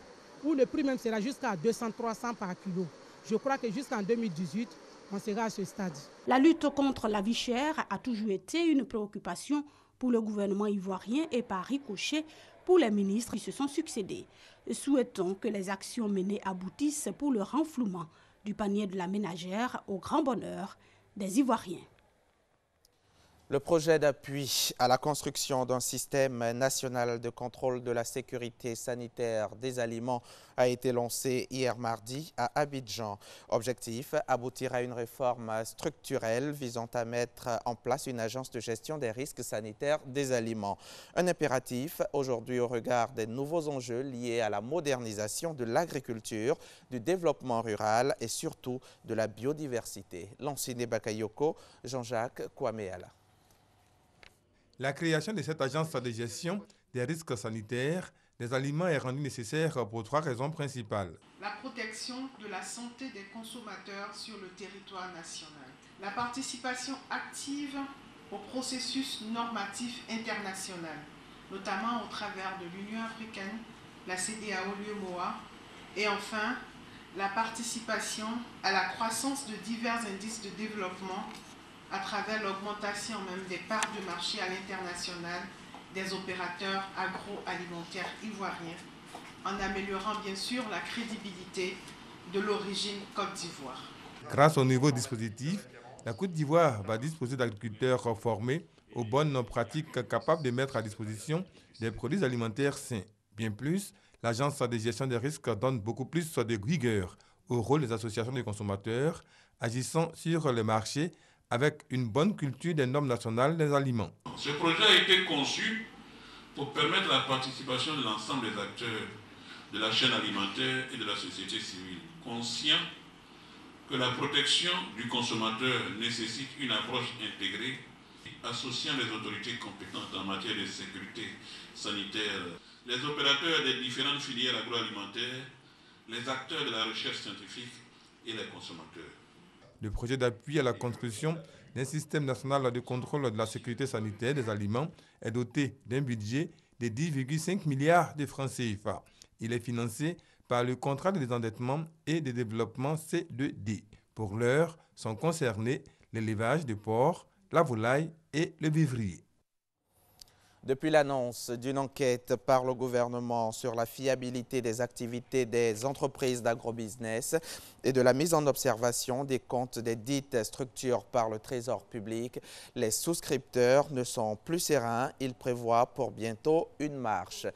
où le prix même sera jusqu'à 200-300 par kilo. Je crois que jusqu'en 2018, on sera à ce stade. La lutte contre la vie chère a toujours été une préoccupation pour le gouvernement ivoirien et par ricochet pour les ministres qui se sont succédés. Souhaitons que les actions menées aboutissent pour le renflouement du panier de la ménagère au grand bonheur des Ivoiriens. Le projet d'appui à la construction d'un système national de contrôle de la sécurité sanitaire des aliments a été lancé hier mardi à Abidjan. Objectif, aboutir à une réforme structurelle visant à mettre en place une agence de gestion des risques sanitaires des aliments. Un impératif aujourd'hui au regard des nouveaux enjeux liés à la modernisation de l'agriculture, du développement rural et surtout de la biodiversité. Lanciné Bakayoko, Jean-Jacques Kwameala. La création de cette agence de gestion des risques sanitaires des aliments est rendue nécessaire pour 3 raisons principales. La protection de la santé des consommateurs sur le territoire national. La participation active au processus normatif international, notamment au travers de l'Union africaine, la CEDEAO, l'UEMOA, et enfin la participation à la croissance de divers indices de développement à travers l'augmentation même des parts de marché à l'international des opérateurs agroalimentaires ivoiriens, en améliorant bien sûr la crédibilité de l'origine Côte d'Ivoire. Grâce au nouveau dispositif, la Côte d'Ivoire va disposer d'agriculteurs formés aux bonnes pratiques capables de mettre à disposition des produits alimentaires sains. Bien plus, l'agence de gestion des risques donne beaucoup plus de rigueur au rôle des associations de consommateurs agissant sur le marché avec une bonne culture des normes nationales des aliments. Ce projet a été conçu pour permettre la participation de l'ensemble des acteurs de la chaîne alimentaire et de la société civile, conscients que la protection du consommateur nécessite une approche intégrée, associant les autorités compétentes en matière de sécurité sanitaire, les opérateurs des différentes filières agroalimentaires, les acteurs de la recherche scientifique et les consommateurs. Le projet d'appui à la construction d'un système national de contrôle de la sécurité sanitaire des aliments est doté d'un budget de 10,5 milliards de francs CFA. Il est financé par le contrat de désendettement et de développement C2D. Pour l'heure, sont concernés l'élevage de porcs, la volaille et le vivrier. Depuis l'annonce d'une enquête par le gouvernement sur la fiabilité des activités des entreprises d'agrobusiness et de la mise en observation des comptes des dites structures par le Trésor public, les souscripteurs ne sont plus sereins. Ils prévoient pour bientôt une marche.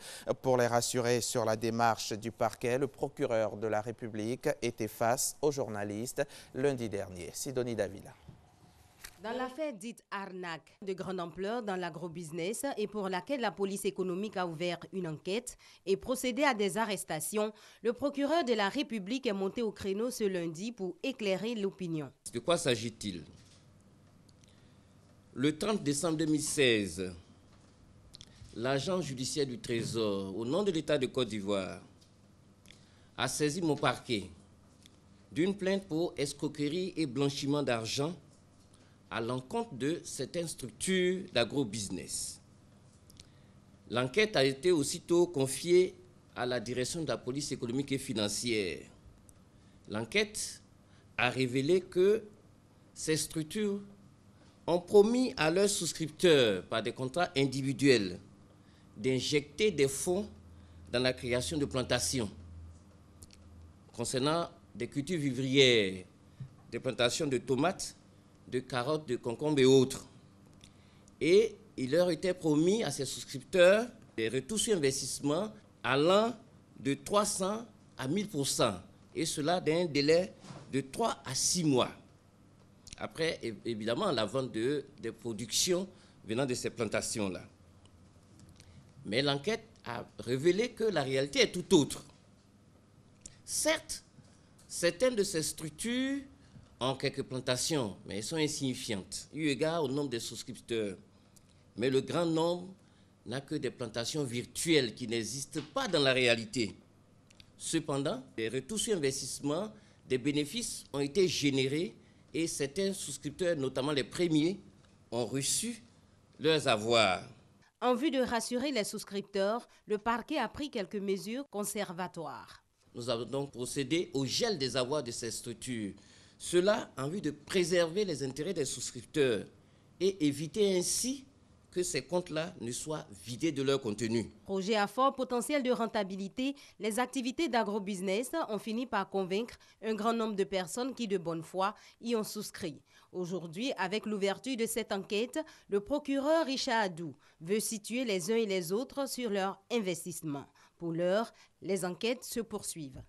Pour les rassurer sur la démarche du parquet, le procureur de la République était face aux journalistes lundi dernier. Sidonie Davila. Dans l'affaire dite arnaque de grande ampleur dans l'agrobusiness et pour laquelle la police économique a ouvert une enquête et procédé à des arrestations, le procureur de la République est monté au créneau ce lundi pour éclairer l'opinion. De quoi s'agit-il? Le 30 décembre 2016, l'agent judiciaire du Trésor, au nom de l'État de Côte d'Ivoire, a saisi mon parquet d'une plainte pour escroquerie et blanchiment d'argent à l'encontre de certaines structures d'agrobusiness. L'enquête a été aussitôt confiée à la direction de la police économique et financière. L'enquête a révélé que ces structures ont promis à leurs souscripteurs, par des contrats individuels, d'injecter des fonds dans la création de plantations. Concernant des cultures vivrières, des plantations de tomates, de carottes, de concombres et autres. Et il leur était promis à ces souscripteurs des retours sur investissement allant de 300 à 1000%, et cela dans un délai de 3 à 6 mois. Après, évidemment, la vente des productions venant de ces plantations-là. Mais l'enquête a révélé que la réalité est tout autre. Certes, certaines de ces structures ont quelques plantations, mais elles sont insignifiantes, eu égard au nombre de souscripteurs. Mais le grand nombre n'a que des plantations virtuelles qui n'existent pas dans la réalité. Cependant, les retours sur investissement, des bénéfices ont été générés et certains souscripteurs, notamment les premiers, ont reçu leurs avoirs. En vue de rassurer les souscripteurs, le parquet a pris quelques mesures conservatoires. Nous avons donc procédé au gel des avoirs de ces structures. Cela en vue de préserver les intérêts des souscripteurs et éviter ainsi que ces comptes-là ne soient vidés de leur contenu. Projet à fort potentiel de rentabilité, les activités d'agrobusiness ont fini par convaincre un grand nombre de personnes qui, de bonne foi, y ont souscrit. Aujourd'hui, avec l'ouverture de cette enquête, le procureur Richard Adou veut situer les uns et les autres sur leur investissement. Pour l'heure, les enquêtes se poursuivent.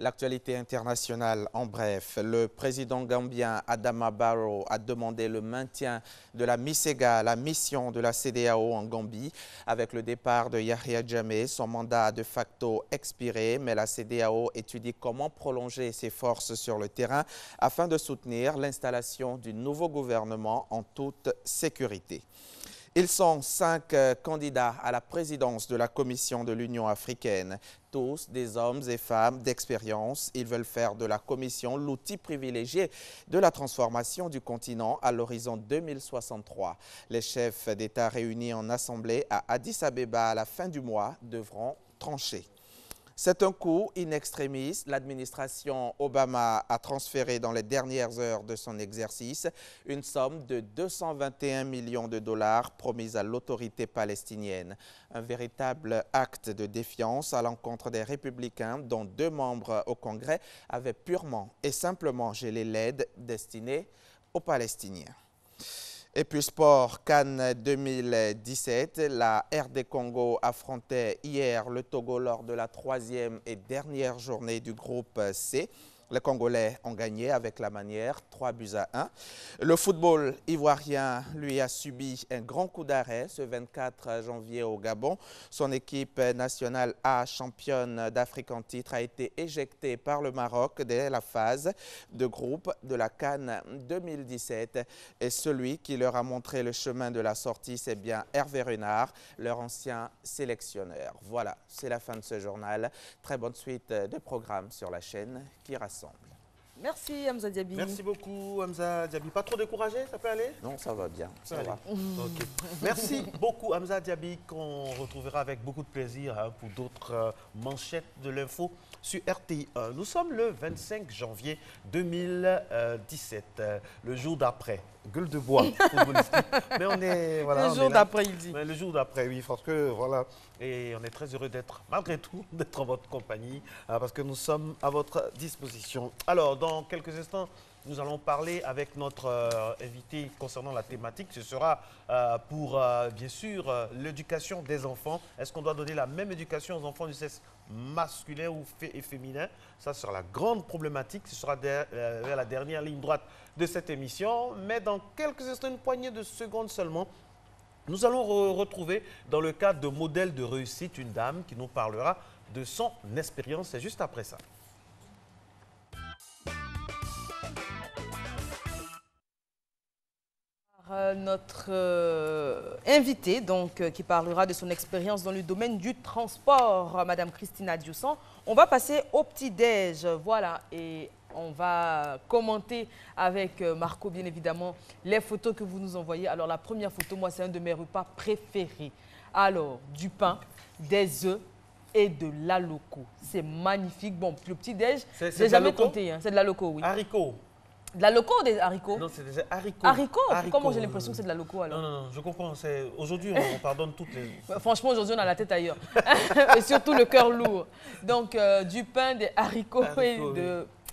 L'actualité internationale en bref. Le président gambien Adama Barrow a demandé le maintien de la MISEGA, la mission de la CEDEAO en Gambie. Avec le départ de Yahya Jammeh, son mandat a de facto expiré, mais la CEDEAO étudie comment prolonger ses forces sur le terrain afin de soutenir l'installation du nouveau gouvernement en toute sécurité. Ils sont 5 candidats à la présidence de la Commission de l'Union africaine. Tous des hommes et femmes d'expérience. Ils veulent faire de la Commission l'outil privilégié de la transformation du continent à l'horizon 2063. Les chefs d'État réunis en assemblée à Addis Abeba à la fin du mois devront trancher. C'est un coup in extremis. L'administration Obama a transféré dans les dernières heures de son exercice une somme de 221 millions de dollars promise à l'autorité palestinienne. Un véritable acte de défiance à l'encontre des républicains dont 2 membres au Congrès avaient purement et simplement gelé l'aide destinée aux Palestiniens. Et puis sport, Cannes 2017, la RD Congo affrontait hier le Togo lors de la 3e et dernière journée du groupe C. Les Congolais ont gagné avec la manière, 3-1. Le football ivoirien, lui, a subi un grand coup d'arrêt ce 24 janvier au Gabon. Son équipe nationale A, championne d'Afrique en titre, a été éjectée par le Maroc dès la phase de groupe de la CAN 2017. Et celui qui leur a montré le chemin de la sortie, c'est bien Hervé Renard, leur ancien sélectionneur. Voilà, c'est la fin de ce journal. Très bonne suite de programmes sur la chaîne qui rassemble. Merci Hamza Diaby. Merci beaucoup Hamza Diaby. Pas trop découragé, ça peut aller? Non, ça va bien. Ça va. Okay. Merci beaucoup Hamza Diaby, qu'on retrouvera avec beaucoup de plaisir pour d'autres manchettes de l'info sur RTI1. Nous sommes le 25 janvier 2017, le jour d'après. Gueule de bois, footballistique. Mais on est... Voilà, le jour d'après, il dit. Mais le jour d'après, oui, parce que voilà. Et on est très heureux d'être, malgré tout, d'être en votre compagnie, parce que nous sommes à votre disposition. Alors, dans quelques instants, nous allons parler avec notre invité concernant la thématique. Ce sera pour, bien sûr, l'éducation des enfants. Est-ce qu'on doit donner la même éducation aux enfants du sexe masculin ou féminin? Ça sera la grande problématique. Ce sera vers la dernière ligne droite de cette émission. Mais dans quelques instants, une poignée de secondes seulement, nous allons retrouver dans le cadre de modèles de réussite une dame qui nous parlera de son expérience. C'est juste après ça. Notre invitée, qui parlera de son expérience dans le domaine du transport, Madame Christine Adiossan. On va passer au petit-déj, voilà, et on va commenter avec Marco, bien évidemment, les photos que vous nous envoyez. Alors, la première photo, moi, c'est un de mes repas préférés. Alors, du pain, des œufs et de la loco. C'est magnifique. Bon, le petit-déj, j'ai jamais tenté. Hein. C'est de la loco, oui. Haricots. De la loco ou des haricots? Non, c'est des haricots. Haricots? Comment j'ai l'impression que c'est de la loco alors? Non, je comprends. Aujourd'hui, on pardonne toutes les... Franchement, aujourd'hui, on a la tête ailleurs. Et surtout le cœur lourd. Donc, du pain, des haricots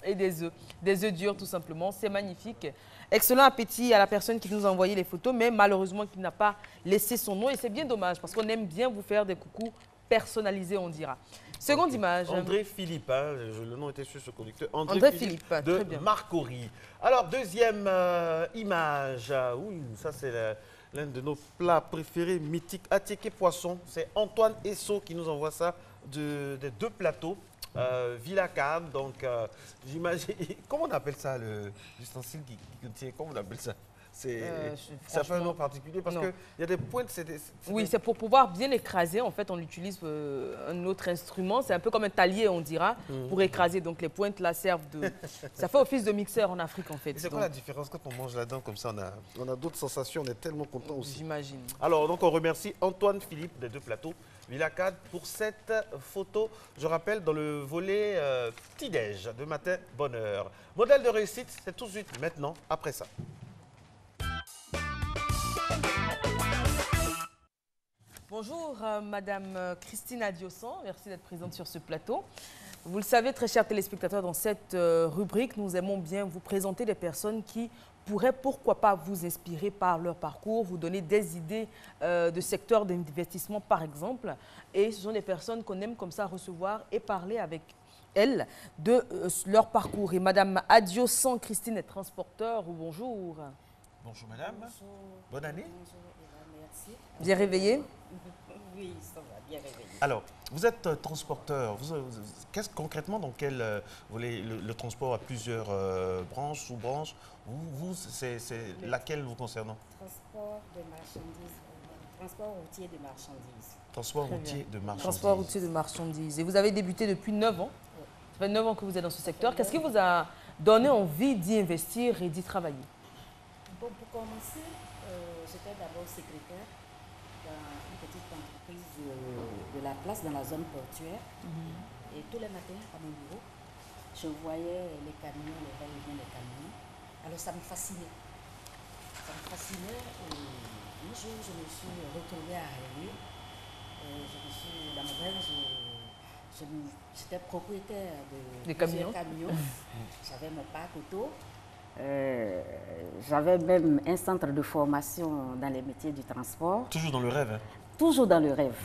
et des œufs. Des œufs durs, tout simplement. C'est magnifique. Excellent appétit à la personne qui nous a envoyé les photos, mais malheureusement, qui n'a pas laissé son nom. Et c'est bien dommage, parce qu'on aime bien vous faire des coucous personnalisés, on dira. Seconde image. André Philippe, hein, le nom était sur ce conducteur. André Philippe, de très bien. Marcory. Alors, deuxième image. Oui, ça c'est l'un de nos plats préférés, mythiques, attiéké poisson. C'est Antoine Esso qui nous envoie ça des deux plateaux. Villa Cannes, donc j'imagine... Comment on appelle ça, l'ustensile qui tient? Comment on appelle ça? Ça fait un nom particulier parce qu'il y a des pointes. Oui, c'est pour pouvoir bien écraser. En fait, on utilise un autre instrument. C'est un peu comme un talier, on dira, pour écraser. Donc, les pointes là servent de... Ça fait office de mixeur en Afrique, en fait. C'est quoi la différence quand on mange là-dedans comme ça? On a d'autres sensations, on est tellement contents aussi. J'imagine. Alors, donc, on remercie Antoine Philippe des deux plateaux Villa Cannes pour cette photo. Je rappelle, dans le volet petit-déj de matin, bonne heure. Modèle de réussite, c'est tout de suite, maintenant, après ça. Bonjour, Madame Christine Adiossan. Merci d'être présente sur ce plateau. Vous le savez, très chers téléspectateurs, dans cette rubrique, nous aimons bien vous présenter des personnes qui pourraient, pourquoi pas, vous inspirer par leur parcours, vous donner des idées de secteurs d'investissement, par exemple. Et ce sont des personnes qu'on aime comme ça recevoir et parler avec elles de leur parcours. Et Madame Adiossan, Christine est transporteur. Bonjour. Bonjour, Madame. Bonjour. Bonne année. Bonjour, merci. Bien réveillée? Oui, ça va, bien réveillé. Alors, vous êtes transporteur. Qu'est-ce concrètement dans quel le transport a plusieurs branches, sous-branches? C'est laquelle vous concernant? Transport de marchandises. Transport routier de marchandises. Transport routier de marchandises. Transport routier de marchandises. Et vous avez débuté depuis 9 ans. Oui. Ça fait 9 ans que vous êtes dans ce secteur. Qu'est-ce qui vous a donné envie d'y investir et d'y travailler? Bon, pour commencer, j'étais d'abord secrétaire dans une petite entreprise de la place dans la zone portuaire. Et tous les matins à mon bureau, je voyais les camions, les va-et-vient des camions. Alors ça me fascinait. Ça me fascinait. Et un jour, je me suis retrouvée à rêver. Dans mon rêve, j'étais propriétaire de plusieurs camions. J'avais mon parc auto. J'avais même un centre de formation dans les métiers du transport. Toujours dans le rêve, hein? Toujours dans le rêve.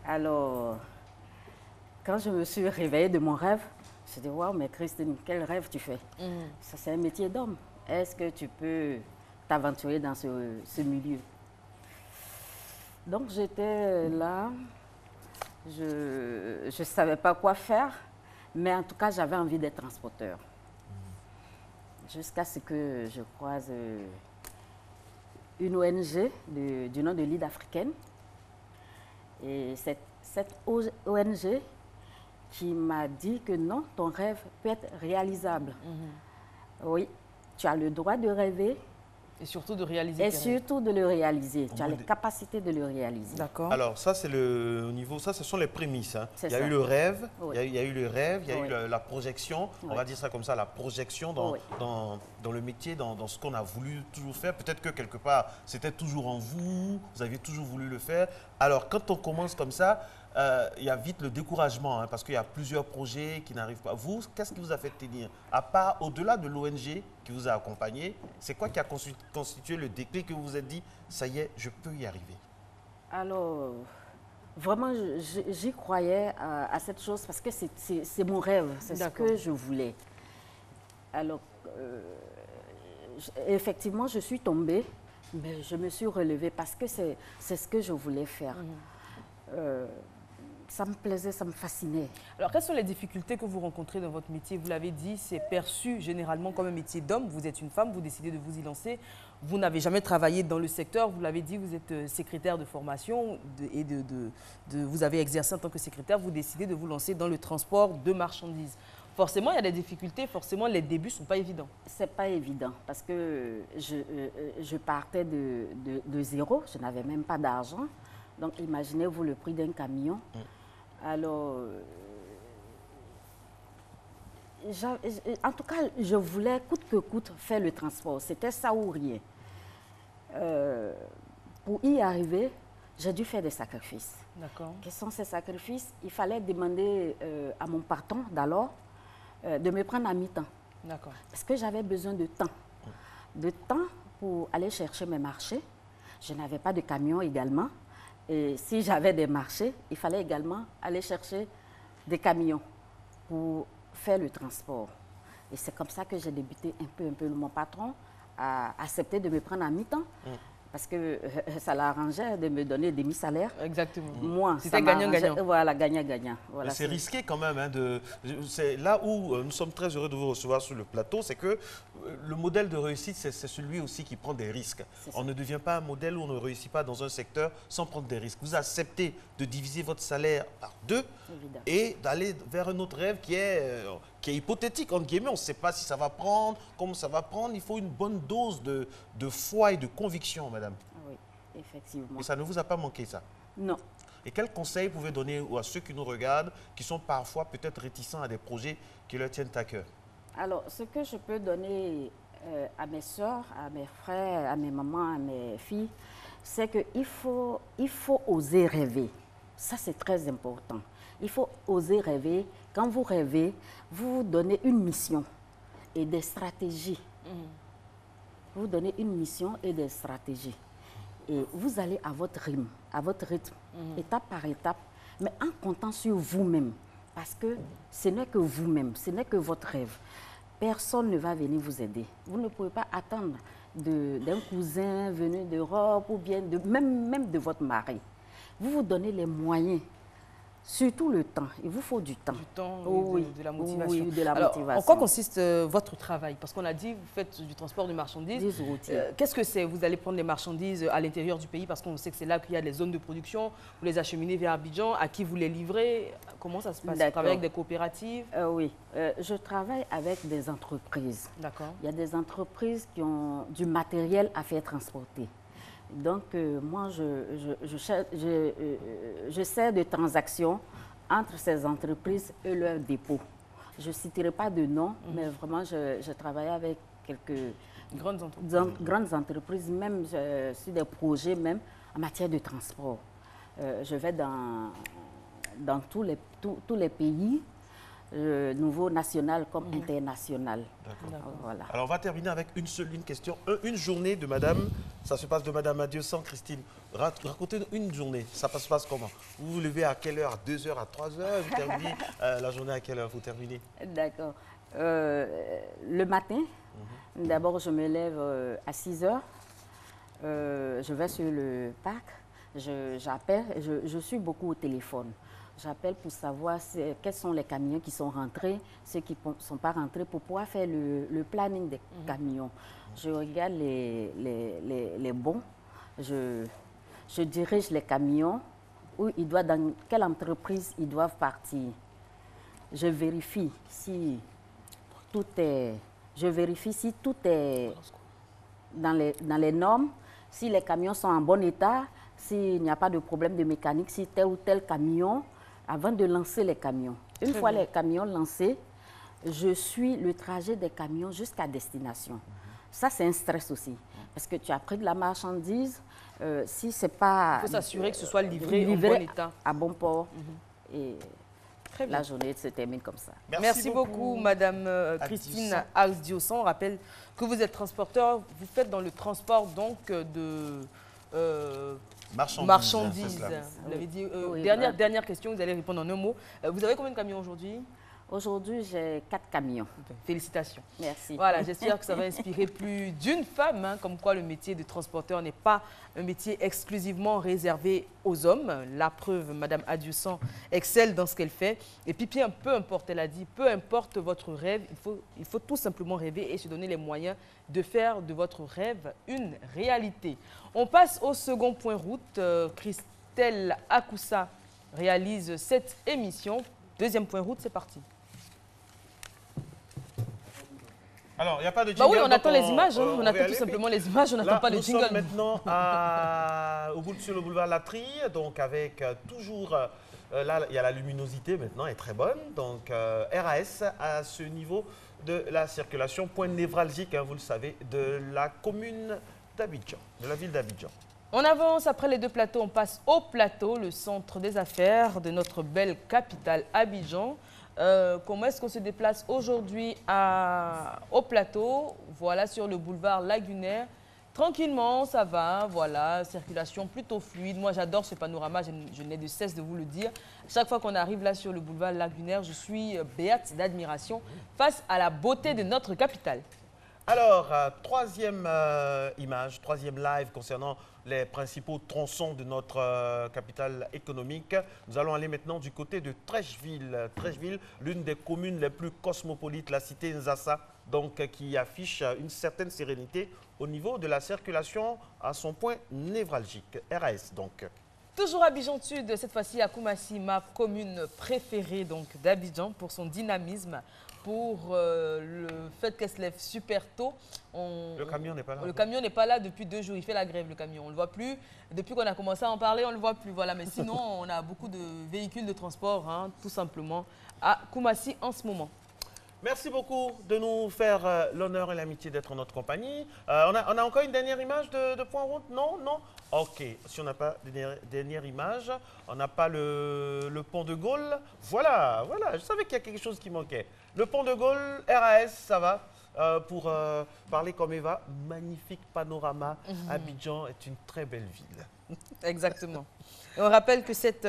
Alors, quand je me suis réveillée de mon rêve, je me suis dit, waouh, mais Christine, quel rêve tu fais? Ça, c'est un métier d'homme. Est-ce que tu peux t'aventurer dans ce milieu? Donc, j'étais là. Je ne savais pas quoi faire, mais en tout cas, j'avais envie d'être transporteur. Jusqu'à ce que je croise une ONG du nom de Lead Africaine. Et cette ONG qui m'a dit que non, ton rêve peut être réalisable. Oui, tu as le droit de rêver. Et surtout de réaliser. Et surtout de le réaliser. Tu as les capacités de le réaliser. D'accord. Alors ça, c'est le niveau, ça, ce sont les prémices. Hein. Il y a eu le rêve, il y a eu le rêve, il y a eu la projection, on va dire ça comme ça, la projection dans le métier, dans ce qu'on a voulu toujours faire. Peut-être que quelque part, c'était toujours en vous, vous aviez toujours voulu le faire. Alors, quand on commence comme ça, il y a vite le découragement, hein, parce qu'il y a plusieurs projets qui n'arrivent pas. Vous, qu'est-ce qui vous a fait tenir? À part, au-delà de l'ONG qui vous a accompagné, c'est quoi qui a constitué le déclic que vous vous êtes dit, ça y est, je peux y arriver? Alors, vraiment, j'y croyais à cette chose parce que c'est mon rêve, c'est ce que je voulais. Alors, effectivement, je suis tombée, mais je me suis relevée parce que c'est ce que je voulais faire. Ça me plaisait, ça me fascinait. Alors, quelles sont les difficultés que vous rencontrez dans votre métier? Vous l'avez dit, c'est perçu généralement comme un métier d'homme. Vous êtes une femme, vous décidez de vous y lancer. Vous n'avez jamais travaillé dans le secteur. Vous l'avez dit, vous êtes secrétaire de formation vous avez exercé en tant que secrétaire. Vous décidez de vous lancer dans le transport de marchandises. Forcément, il y a des difficultés. Forcément, les débuts ne sont pas évidents. Ce n'est pas évident parce que je partais de zéro. Je n'avais même pas d'argent. Donc, imaginez-vous le prix d'un camion. Alors, en tout cas, je voulais coûte que coûte faire le transport. C'était ça ou rien. Pour y arriver, j'ai dû faire des sacrifices. D'accord. Quels sont ces sacrifices? Il fallait demander à mon patron d'alors de me prendre à mi-temps. D'accord. Parce que j'avais besoin de temps. De temps pour aller chercher mes marchés. Je n'avais pas de camion également. Et si j'avais des marchés, il fallait également aller chercher des camions pour faire le transport. Et c'est comme ça que j'ai débuté un peu. Mon patron a accepté de me prendre à mi-temps parce que ça l'arrangeait de me donner des demi-salaires. Exactement. Moi, c'était gagnant-gagnant. Voilà, gagnant-gagnant. Voilà, c'est risqué quand même. Hein, c'est là où nous sommes très heureux de vous recevoir sur le plateau, c'est que le modèle de réussite, c'est celui aussi qui prend des risques. On ne devient pas un modèle où on ne réussit pas dans un secteur sans prendre des risques. Vous acceptez de diviser votre salaire par 2 et d'aller vers un autre rêve qui est hypothétique, entre guillemets. On ne sait pas si ça va prendre, comment ça va prendre. Il faut une bonne dose de foi et de conviction, madame. Oui, effectivement. Et ça ne vous a pas manqué, ça? Non. Et quels conseils vous pouvez donner à ceux qui nous regardent, qui sont parfois peut-être réticents à des projets qui leur tiennent à cœur? Alors, ce que je peux donner à mes soeurs, à mes frères, à mes mamans, à mes filles, c'est qu'il faut oser rêver. Ça, c'est très important. Il faut oser rêver. Quand vous rêvez, vous vous donnez une mission et des stratégies. Vous donnez une mission et des stratégies. Et vous allez à votre rythme, étape par étape, mais en comptant sur vous-même. Parce que ce n'est que vous-même, ce n'est que votre rêve. Personne ne va venir vous aider. Vous ne pouvez pas attendre d'un cousin venu d'Europe ou bien même de votre mari. Vous vous donnez les moyens. Surtout le temps. Il vous faut du temps. Du temps, oui, de la motivation. Oui, de la motivation. En quoi consiste votre travail? Parce qu'on a dit, vous faites du transport de marchandises. Qu'est-ce que c'est? Vous allez prendre les marchandises à l'intérieur du pays parce qu'on sait que c'est là qu'il y a les zones de production. Vous les acheminez vers Abidjan. À qui vous les livrez? Comment ça se passe? Vous travaillez avec des coopératives? Oui. Je travaille avec des entreprises. D'accord. Il y a des entreprises qui ont du matériel à faire transporter. Donc, moi, je sers de transaction entre ces entreprises et leurs dépôts. Je ne citerai pas de nom, mais vraiment, je travaille avec quelques grandes entreprises, même sur des projets même en matière de transport. Je vais dans tous les pays, nouveau national comme international. Voilà. Alors, on va terminer avec une question. Une journée de madame, ça se passe de madame à Dieu sans Christine. Racontez une journée, ça se passe comment? Vous vous levez à quelle heure? À 2 heures, à 3 heures? Vous terminez la journée à quelle heure vous terminez? D'accord. Le matin, d'abord, je me lève à 6 heures. Je vais sur le parc, j'appelle, je suis beaucoup au téléphone. J'appelle pour savoir quels sont les camions qui sont rentrés, ceux qui ne sont pas rentrés, pour pouvoir faire le planning des camions. Je regarde les bons, je dirige les camions, dans quelle entreprise ils doivent partir. je vérifie si tout est, dans les normes, si les camions sont en bon état, s'il n'y a pas de problème de mécanique, si tel ou tel camion, avant de lancer les camions. Une fois les camions lancés, je suis le trajet des camions jusqu'à destination. Ça, c'est un stress aussi. Parce que tu as pris de la marchandise, si c'est pas... Il faut s'assurer que ce soit livré en bon état. À bon port. Et la journée se termine comme ça. Merci beaucoup, Madame Christine Audiosan. On rappelle que vous êtes transporteur. Vous faites dans le transport donc de... marchandises. Vous l'avez dit. Dernière question, vous allez répondre en un mot. Vous avez combien de camions aujourd'hui? Aujourd'hui, j'ai 4 camions. Félicitations. Merci. Voilà, j'espère que ça va inspirer plus d'une femme, hein, comme quoi le métier de transporteur n'est pas un métier exclusivement réservé aux hommes. La preuve, Madame Audiosan excelle dans ce qu'elle fait. Et puis, peu importe, elle a dit, peu importe votre rêve, il faut tout simplement rêver et se donner les moyens de faire de votre rêve une réalité. On passe au second point route. Christelle Akoussa réalise cette émission. Deuxième point route, c'est parti. Alors, il n'y a pas de jingle. Oui, on attend les images. On attend tout simplement les images. On n'attend pas de jingle. Nous sommes maintenant sur le boulevard Latry. Donc, avec toujours... là, il y a la luminosité maintenant, elle est très bonne. Donc, RAS à ce niveau de la circulation. Point névralgique, hein, vous le savez, de la commune d'Abidjan, de la ville d'Abidjan. On avance après les deux plateaux, on passe au plateau, le centre des affaires de notre belle capitale Abidjan. Comment est-ce qu'on se déplace aujourd'hui au plateau? Voilà, sur le boulevard Lagunaire. Tranquillement, ça va, voilà, circulation plutôt fluide. Moi, j'adore ce panorama, je n'ai de cesse de vous le dire. Chaque fois qu'on arrive là sur le boulevard Lagunaire, je suis béate d'admiration face à la beauté de notre capitale. Alors, troisième image, troisième live concernant les principaux tronçons de notre capitale économique. Nous allons aller maintenant du côté de Treichville. Treichville, l'une des communes les plus cosmopolites, la cité Nzassa, donc qui affiche une certaine sérénité au niveau de la circulation à son point névralgique. RAS donc. Toujours Abidjan Sud, cette fois-ci à Koumassi, ma commune préférée d'Abidjan pour son dynamisme, pour le fait qu'elle se lève super tôt. Le camion n'est pas là. Le camion n'est pas là depuis 2 jours, il fait la grève le camion, on ne le voit plus. Depuis qu'on a commencé à en parler, on ne le voit plus. Voilà. Mais sinon, on a beaucoup de véhicules de transport, hein, tout simplement, à Koumassi en ce moment. Merci beaucoup de nous faire l'honneur et l'amitié d'être en notre compagnie. On a encore une dernière image de point route? Non? Non? Ok. Si on n'a pas de dernière image, on n'a pas le pont de Gaulle. Voilà, voilà. Je savais qu'il y a quelque chose qui manquait. Le pont de Gaulle, RAS, ça va. Pour parler comme Eva, magnifique panorama. Abidjan est une très belle ville. Exactement. Et on rappelle que cette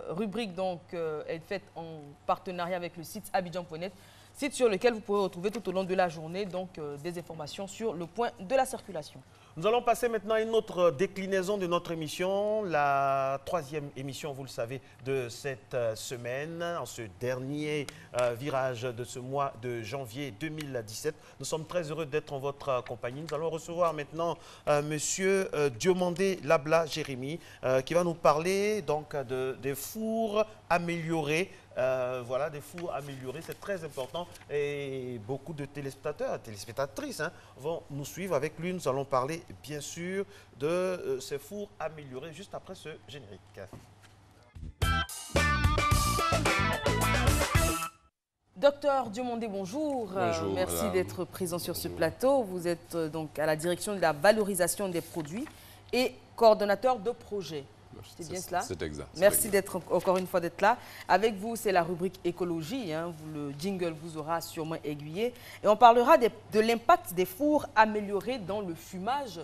rubrique donc, est faite en partenariat avec le site abidjan.net, site sur lequel vous pourrez retrouver tout au long de la journée donc, des informations sur le point de la circulation. Nous allons passer maintenant à une autre déclinaison de notre émission, la 3e émission, vous le savez, de cette semaine, en ce dernier virage de ce mois de janvier 2017. Nous sommes très heureux d'être en votre compagnie. Nous allons recevoir maintenant Monsieur Diomandé Labla Jérémy, qui va nous parler donc des fours améliorés. Voilà, des fours améliorés, c'est très important et beaucoup de téléspectateurs, téléspectatrices vont nous suivre avec lui. Nous allons parler bien sûr de ces fours améliorés juste après ce générique. Docteur Diomandé, bonjour. Bonjour. Merci d'être présent sur ce plateau. Vous êtes donc à la direction de la valorisation des produits et coordonnateur de projet. C'est bien cela? C'est exact. Merci d'être encore une fois d'être là. Avec vous, c'est la rubrique écologie. Le jingle vous aura sûrement aiguillé. Et on parlera de l'impact des fours améliorés dans le fumage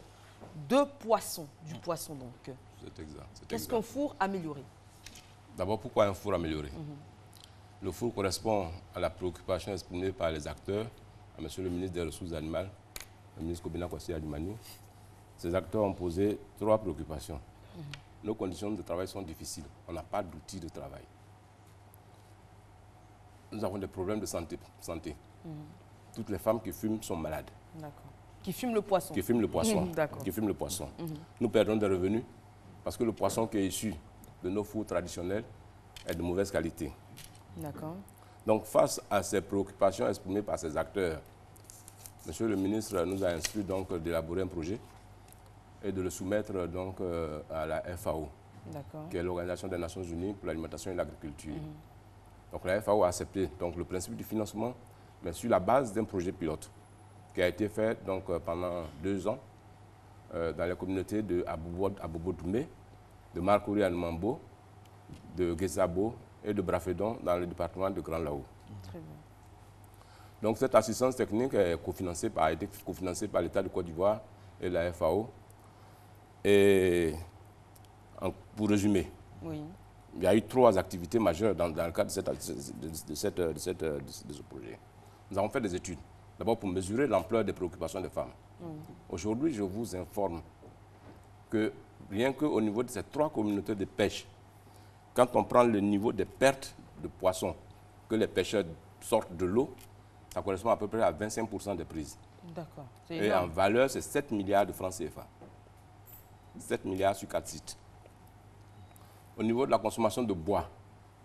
de poisson, du poisson donc. C'est exact. Qu'est-ce qu'un four amélioré? D'abord, pourquoi un four amélioré? Le four correspond à la préoccupation exprimée par les acteurs, à M. le ministre des Ressources animales, le ministre Kobina Kwasi Adjumani. Ces acteurs ont posé 3 préoccupations. Nos conditions de travail sont difficiles. On n'a pas d'outils de travail. Nous avons des problèmes de santé. Toutes les femmes qui fument sont malades. D'accord. Qui fument le poisson. Qui fument le poisson. Qui fument le poisson. Nous perdons des revenus parce que le poisson qui est issu de nos fours traditionnels est de mauvaise qualité. D'accord. Donc, face à ces préoccupations exprimées par ces acteurs, Monsieur le ministre nous a instruit donc d'élaborer un projet et de le soumettre donc à la FAO, qui est l'Organisation des Nations Unies pour l'alimentation et l'agriculture. Donc la FAO a accepté donc, le principe du financement, mais sur la base d'un projet pilote qui a été fait donc, pendant 2 ans dans les communautés de Abobo-Doumé, de Marcouri-Anmambo, de Guessabo et de Brafedon dans le département de Grand Lao. Très bien. Donc cette assistance technique a été cofinancée par l'État de Côte d'Ivoire et la FAO. Et pour résumer, il y a eu 3 activités majeures dans le cadre de ce projet. Nous avons fait des études, d'abord pour mesurer l'ampleur des préoccupations des femmes. Aujourd'hui, je vous informe que rien qu'au niveau de ces 3 communautés de pêche, quand on prend le niveau des pertes de poissons que les pêcheurs sortent de l'eau, ça correspond à peu près à 25% des prises. D'accord. Et en valeur, c'est 7 milliards de francs CFA. 7 milliards sur 4 sites. Au niveau de la consommation de bois,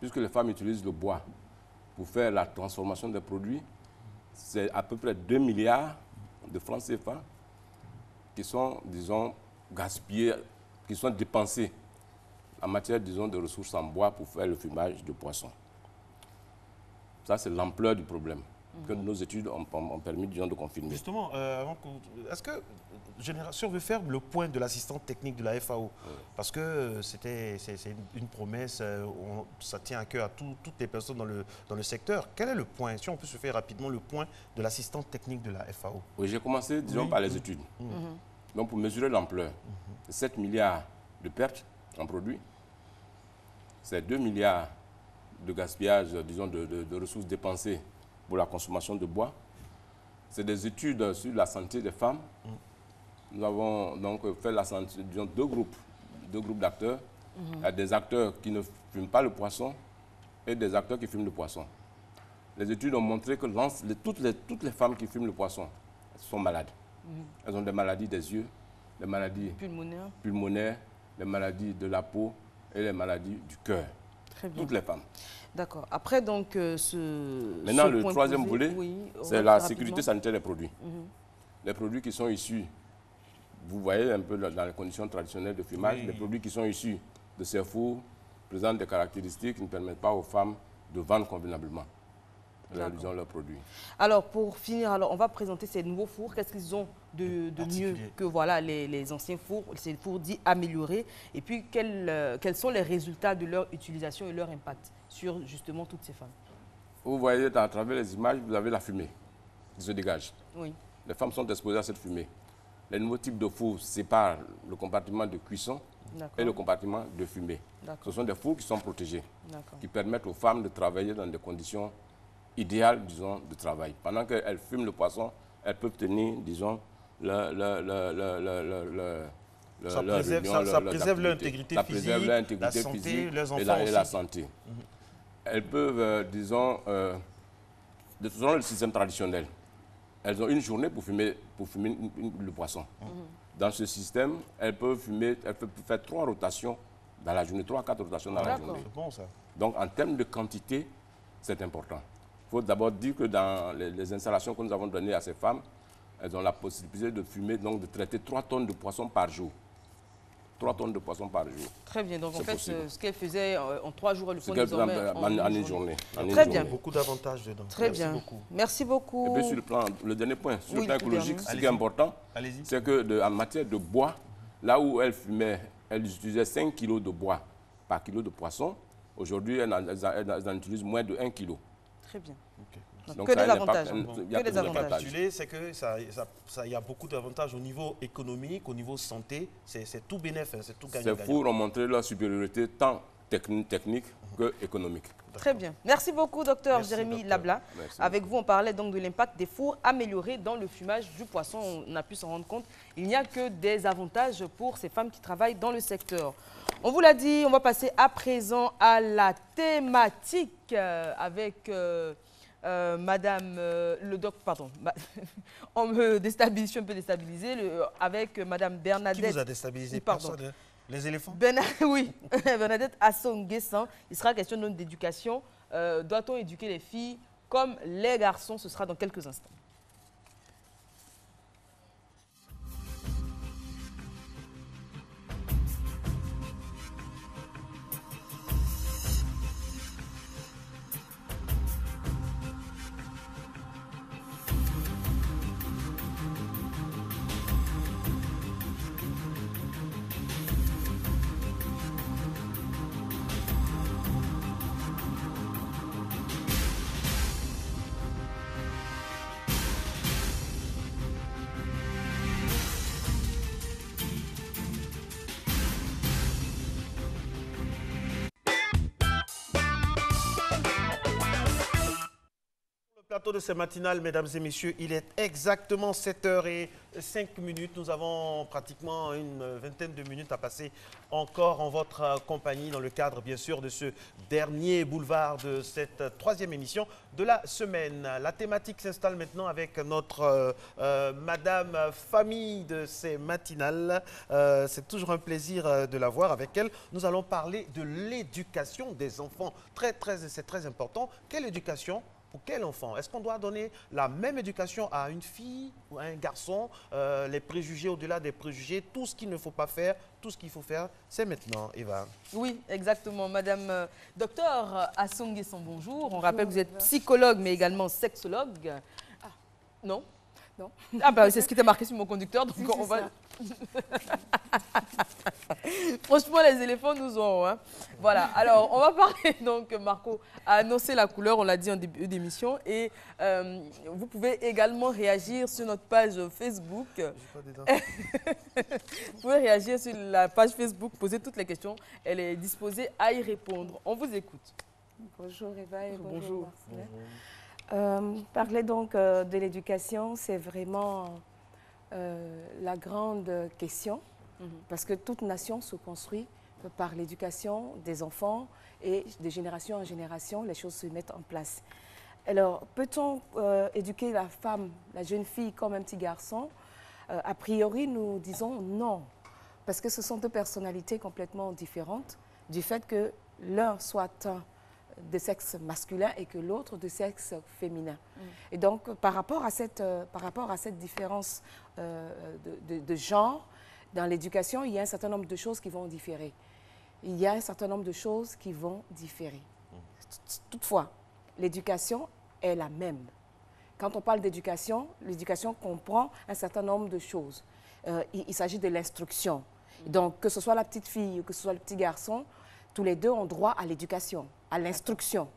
puisque les femmes utilisent le bois pour faire la transformation des produits, c'est à peu près 2 milliards de francs CFA qui sont, disons, gaspillés, qui sont dépensés en matière, disons, de ressources en bois pour faire le fumage de poissons. Ça, c'est l'ampleur du problème que nos études ont permis, disons, de confirmer. Justement, est-ce que Génération veut faire le point de l'assistante technique de la FAO? Parce que c'est une promesse, ça tient à cœur à toutes les personnes dans le secteur. Quel est le point? Si on peut se faire rapidement le point de l'assistante technique de la FAO. Oui, j'ai commencé, disons, par les études. Donc, pour mesurer l'ampleur, 7 milliards de pertes en produits, c'est 2 milliards de gaspillage, disons, de ressources dépensées pour la consommation de bois. C'est des études sur la santé des femmes. Nous avons donc fait la santé, disons, deux groupes d'acteurs. Il y a des acteurs qui ne fument pas le poisson et des acteurs qui fument le poisson. Les études ont montré que toutes les femmes qui fument le poisson sont malades. Elles ont des maladies des yeux, des maladies pulmonaires, des maladies de la peau et les maladies du cœur. Toutes les femmes. D'accord. Après, donc, Maintenant, le troisième volet, c'est la sécurité sanitaire des produits. Les produits qui sont issus, vous voyez un peu dans les conditions traditionnelles de fumage, les produits qui sont issus de ces fours présentent des caractéristiques qui ne permettent pas aux femmes de vendre convenablement leurs produits. Alors, pour finir, on va présenter ces nouveaux fours. Qu'est-ce qu'ils ont de mieux que voilà, les anciens fours, ces fours dits améliorés? Et puis, quels sont les résultats de leur utilisation et leur impact sur justement toutes ces femmes? Vous voyez, à travers les images, vous avez la fumée qui se dégage. Oui. Les femmes sont exposées à cette fumée. Les nouveaux types de fours séparent le compartiment de cuisson et le compartiment de fumée. Ce sont des fours qui sont protégés, qui permettent aux femmes de travailler dans des conditions idéales, disons, de travail. Pendant qu'elles fument le poisson, elles peuvent tenir, disons, ça préserve leur intégrité physique, la santé, leurs enfants et la santé. Elles peuvent, disons, selon le système traditionnel, elles ont une journée pour fumer le poisson. Dans ce système, elles peuvent faire 3 rotations dans la journée, 3 à 4 rotations dans la journée. C'est bon, ça. Donc, en termes de quantité, c'est important. Il faut d'abord dire que dans les installations que nous avons données à ces femmes, elles ont la possibilité de fumer, donc de traiter 3 tonnes de poissons par jour. 3 tonnes de poissons par jour. Très bien. Donc, en fait, ce qu'elles faisaient en 3 jours, elles le font désormais en une journée. Très bien. Beaucoup d'avantages dedans. Très bien. Merci beaucoup. Et puis, sur le dernier point, sur le plan écologique, ce qui est important, c'est qu'en matière de bois, là où elles fumaient, elles utilisaient 5 kg de bois par kilo de poisson. Aujourd'hui, elles en utilisent moins de 1 kg. Très bien. Donc, que des avantages. C'est qu'il y a beaucoup d'avantages au niveau économique, au niveau santé. C'est tout bénéfice, c'est tout gagnant. Ces fours ont montré leur supériorité tant technique que économique. Très bien. Merci beaucoup, docteur Jérémy Labla. Avec vous, on parlait donc de l'impact des fours améliorés dans le fumage du poisson. On a pu s'en rendre compte. Il n'y a que des avantages pour ces femmes qui travaillent dans le secteur. On vous l'a dit, on va passer à présent à la thématique avec... Madame le doc, pardon, on me déstabilise, je suis un peu déstabilisée avec Madame Bernadette. Qui vous a déstabilisé? Pardon. Les éléphants? Oui, Bernadette Asson-Guessan. Il sera question d'éducation Doit-on éduquer les filles comme les garçons? Ce sera dans quelques instants. Plateau de ce matinal, mesdames et messieurs, il est exactement 7h05. Nous avons pratiquement une vingtaine de minutes à passer encore en votre compagnie dans le cadre, bien sûr, de ce dernier boulevard de cette troisième émission de la semaine. La thématique s'installe maintenant avec notre Madame Famille de ces matinales. C'est toujours un plaisir de la voir avec elle. Nous allons parler de l'éducation des enfants. C'est très important. Quelle éducation? Pour quel enfant? Est-ce qu'on doit donner la même éducation à une fille ou à un garçon? Les préjugés, au-delà des préjugés, tout ce qu'il ne faut pas faire, tout ce qu'il faut faire, c'est maintenant, Eva. Oui, exactement. Madame Docteur Assonguesson, bonjour. On rappelle que vous êtes psychologue, mais également sexologue. Ah, non? Non. Ah bah c'est ce qui était marqué sur mon conducteur, donc Si, on va... Franchement, les éléphants nous ont. Hein. Voilà, alors on va parler, donc Marco a annoncé la couleur, on l'a dit en début d'émission, et vous pouvez également réagir sur notre page Facebook. Vous pouvez réagir sur la page Facebook, poser toutes les questions, elle est disposée à y répondre. On vous écoute. Bonjour Eva et bonjour. Parler donc de l'éducation, c'est vraiment la grande question, parce que toute nation se construit par l'éducation des enfants et de génération en génération, les choses se mettent en place. Alors, peut-on éduquer la femme, la jeune fille comme un petit garçon? A priori, nous disons non, parce que ce sont deux personnalités complètement différentes, du fait que l'un soit un de sexe masculin et que l'autre de sexe féminin. Et donc, par rapport à cette différence de genre, dans l'éducation, il y a un certain nombre de choses qui vont différer. Il y a un certain nombre de choses qui vont différer. Toutefois, l'éducation est la même. Quand on parle d'éducation, l'éducation comprend un certain nombre de choses. Il s'agit de l'instruction. Donc, que ce soit la petite fille ou que ce soit le petit garçon, tous les deux ont droit à l'éducation, à l'instruction.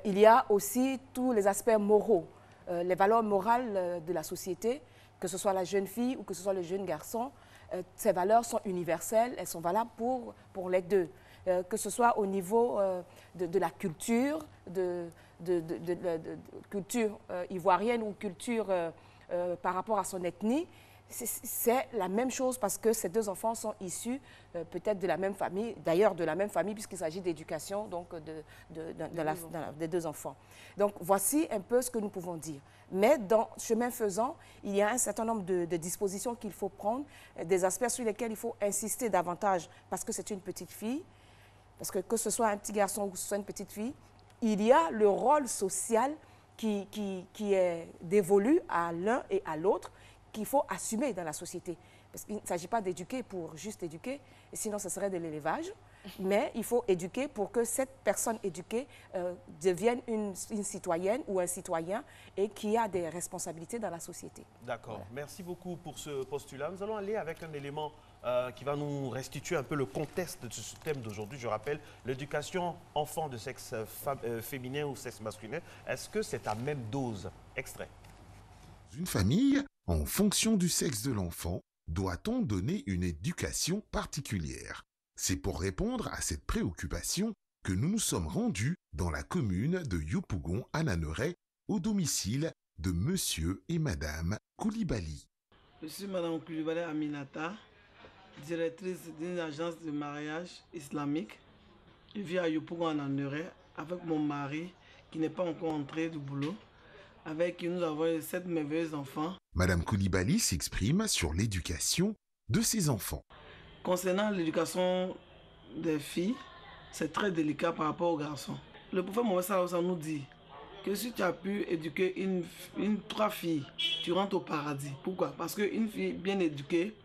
Il y a aussi tous les aspects moraux, les valeurs morales de la société, que ce soit la jeune fille ou que ce soit le jeune garçon. Ces valeurs sont universelles, elles sont valables pour les deux. Que ce soit au niveau de la culture, culture ivoirienne ou culture par rapport à son ethnie, c'est la même chose parce que ces deux enfants sont issus peut-être de la même famille, d'ailleurs de la même famille puisqu'il s'agit d'éducation donc des deux enfants. Donc voici un peu ce que nous pouvons dire. Mais dans chemin faisant, il y a un certain nombre de dispositions qu'il faut prendre, des aspects sur lesquels il faut insister davantage parce que c'est une petite fille, parce que ce soit un petit garçon ou que ce soit une petite fille, il y a le rôle social qui est dévolu à l'un et à l'autre, qu'il faut assumer dans la société. Parce qu'il ne s'agit pas d'éduquer pour juste éduquer, sinon ce serait de l'élevage, mais il faut éduquer pour que cette personne éduquée devienne une citoyenne ou un citoyen et qui a des responsabilités dans la société. D'accord, voilà. Merci beaucoup pour ce postulat. Nous allons aller avec un élément qui va nous restituer un peu le contexte de ce thème d'aujourd'hui. Je rappelle, l'éducation enfant de sexe féminin ou sexe masculin, est-ce que c'est à même dose? Extrait. Une famille, en fonction du sexe de l'enfant, doit-on donner une éducation particulière? C'est pour répondre à cette préoccupation que nous nous sommes rendus dans la commune de Yopougon-Ananéré, au domicile de Monsieur et Madame Koulibaly. Je suis Madame Koulibaly Aminata, directrice d'une agence de mariage islamique. Je vis à Yopougon-Ananéré avec mon mari qui n'est pas encore entré du boulot. Avec qui nous avons 7 merveilleux enfants. Madame Koulibaly s'exprime sur l'éducation de ses enfants. Concernant l'éducation des filles, c'est très délicat par rapport aux garçons. le prophète Mohammed sallallahu alayhi wa sallam nous dit que si tu as pu éduquer trois filles, tu rentres au paradis. Pourquoi? Parce qu'une fille bien éduquée,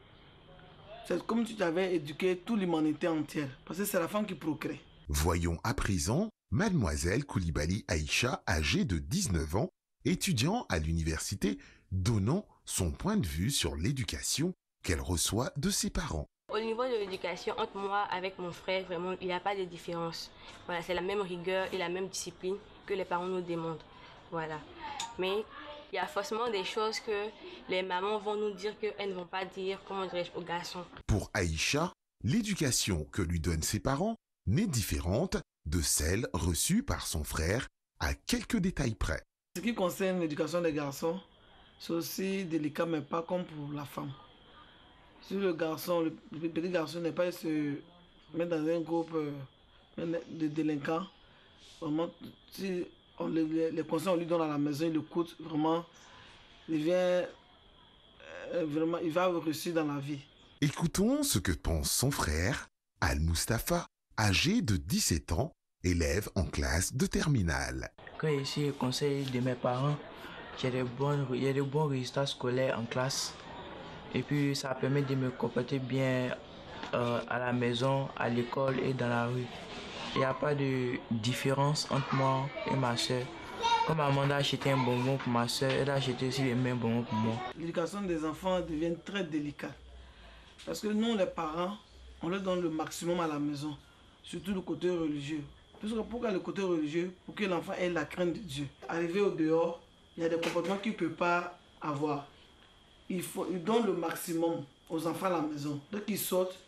c'est comme si tu avais éduqué toute l'humanité entière. Parce que c'est la femme qui procrée. Voyons à présent Mademoiselle Koulibaly Aïcha, âgée de 19 ans, étudiant à l'université, donnant son point de vue sur l'éducation qu'elle reçoit de ses parents. Au niveau de l'éducation, entre moi avec mon frère, vraiment, il n'y a pas de différence. Voilà, c'est la même rigueur et la même discipline que les parents nous demandent. Voilà. Mais il y a forcément des choses que les mamans vont nous dire qu'elles ne vont pas dire, comment dirais-je, aux garçons. Pour Aïcha, l'éducation que lui donnent ses parents n'est différente de celle reçue par son frère à quelques détails près. Ce qui concerne l'éducation des garçons, c'est aussi délicat, mais pas comme pour la femme. Si le petit garçon n'est pas se mettre dans un groupe de délinquants, vraiment, si les conseils on lui donne à la maison, il écoute, vraiment, il va réussir dans la vie. Écoutons ce que pense son frère, Al-Mustafa, âgé de 17 ans, élève en classe de terminale. Quand je suis au conseil de mes parents, il y a de bons résultats scolaires en classe. Et puis ça permet de me comporter bien à la maison, à l'école et dans la rue. Il n'y a pas de différence entre moi et ma soeur. Comme maman a acheté un bonbon pour ma soeur, elle a acheté aussi les mêmes bonbons pour moi. L'éducation des enfants devient très délicate. Parce que nous, les parents, on leur donne le maximum à la maison. Surtout le côté religieux. Pourquoi le côté religieux? Pour que l'enfant ait la crainte de Dieu. Arrivé au dehors, il y a des comportements qu'il ne peut pas avoir. Il donne le maximum aux enfants à la maison. Dès qu'ils sortent,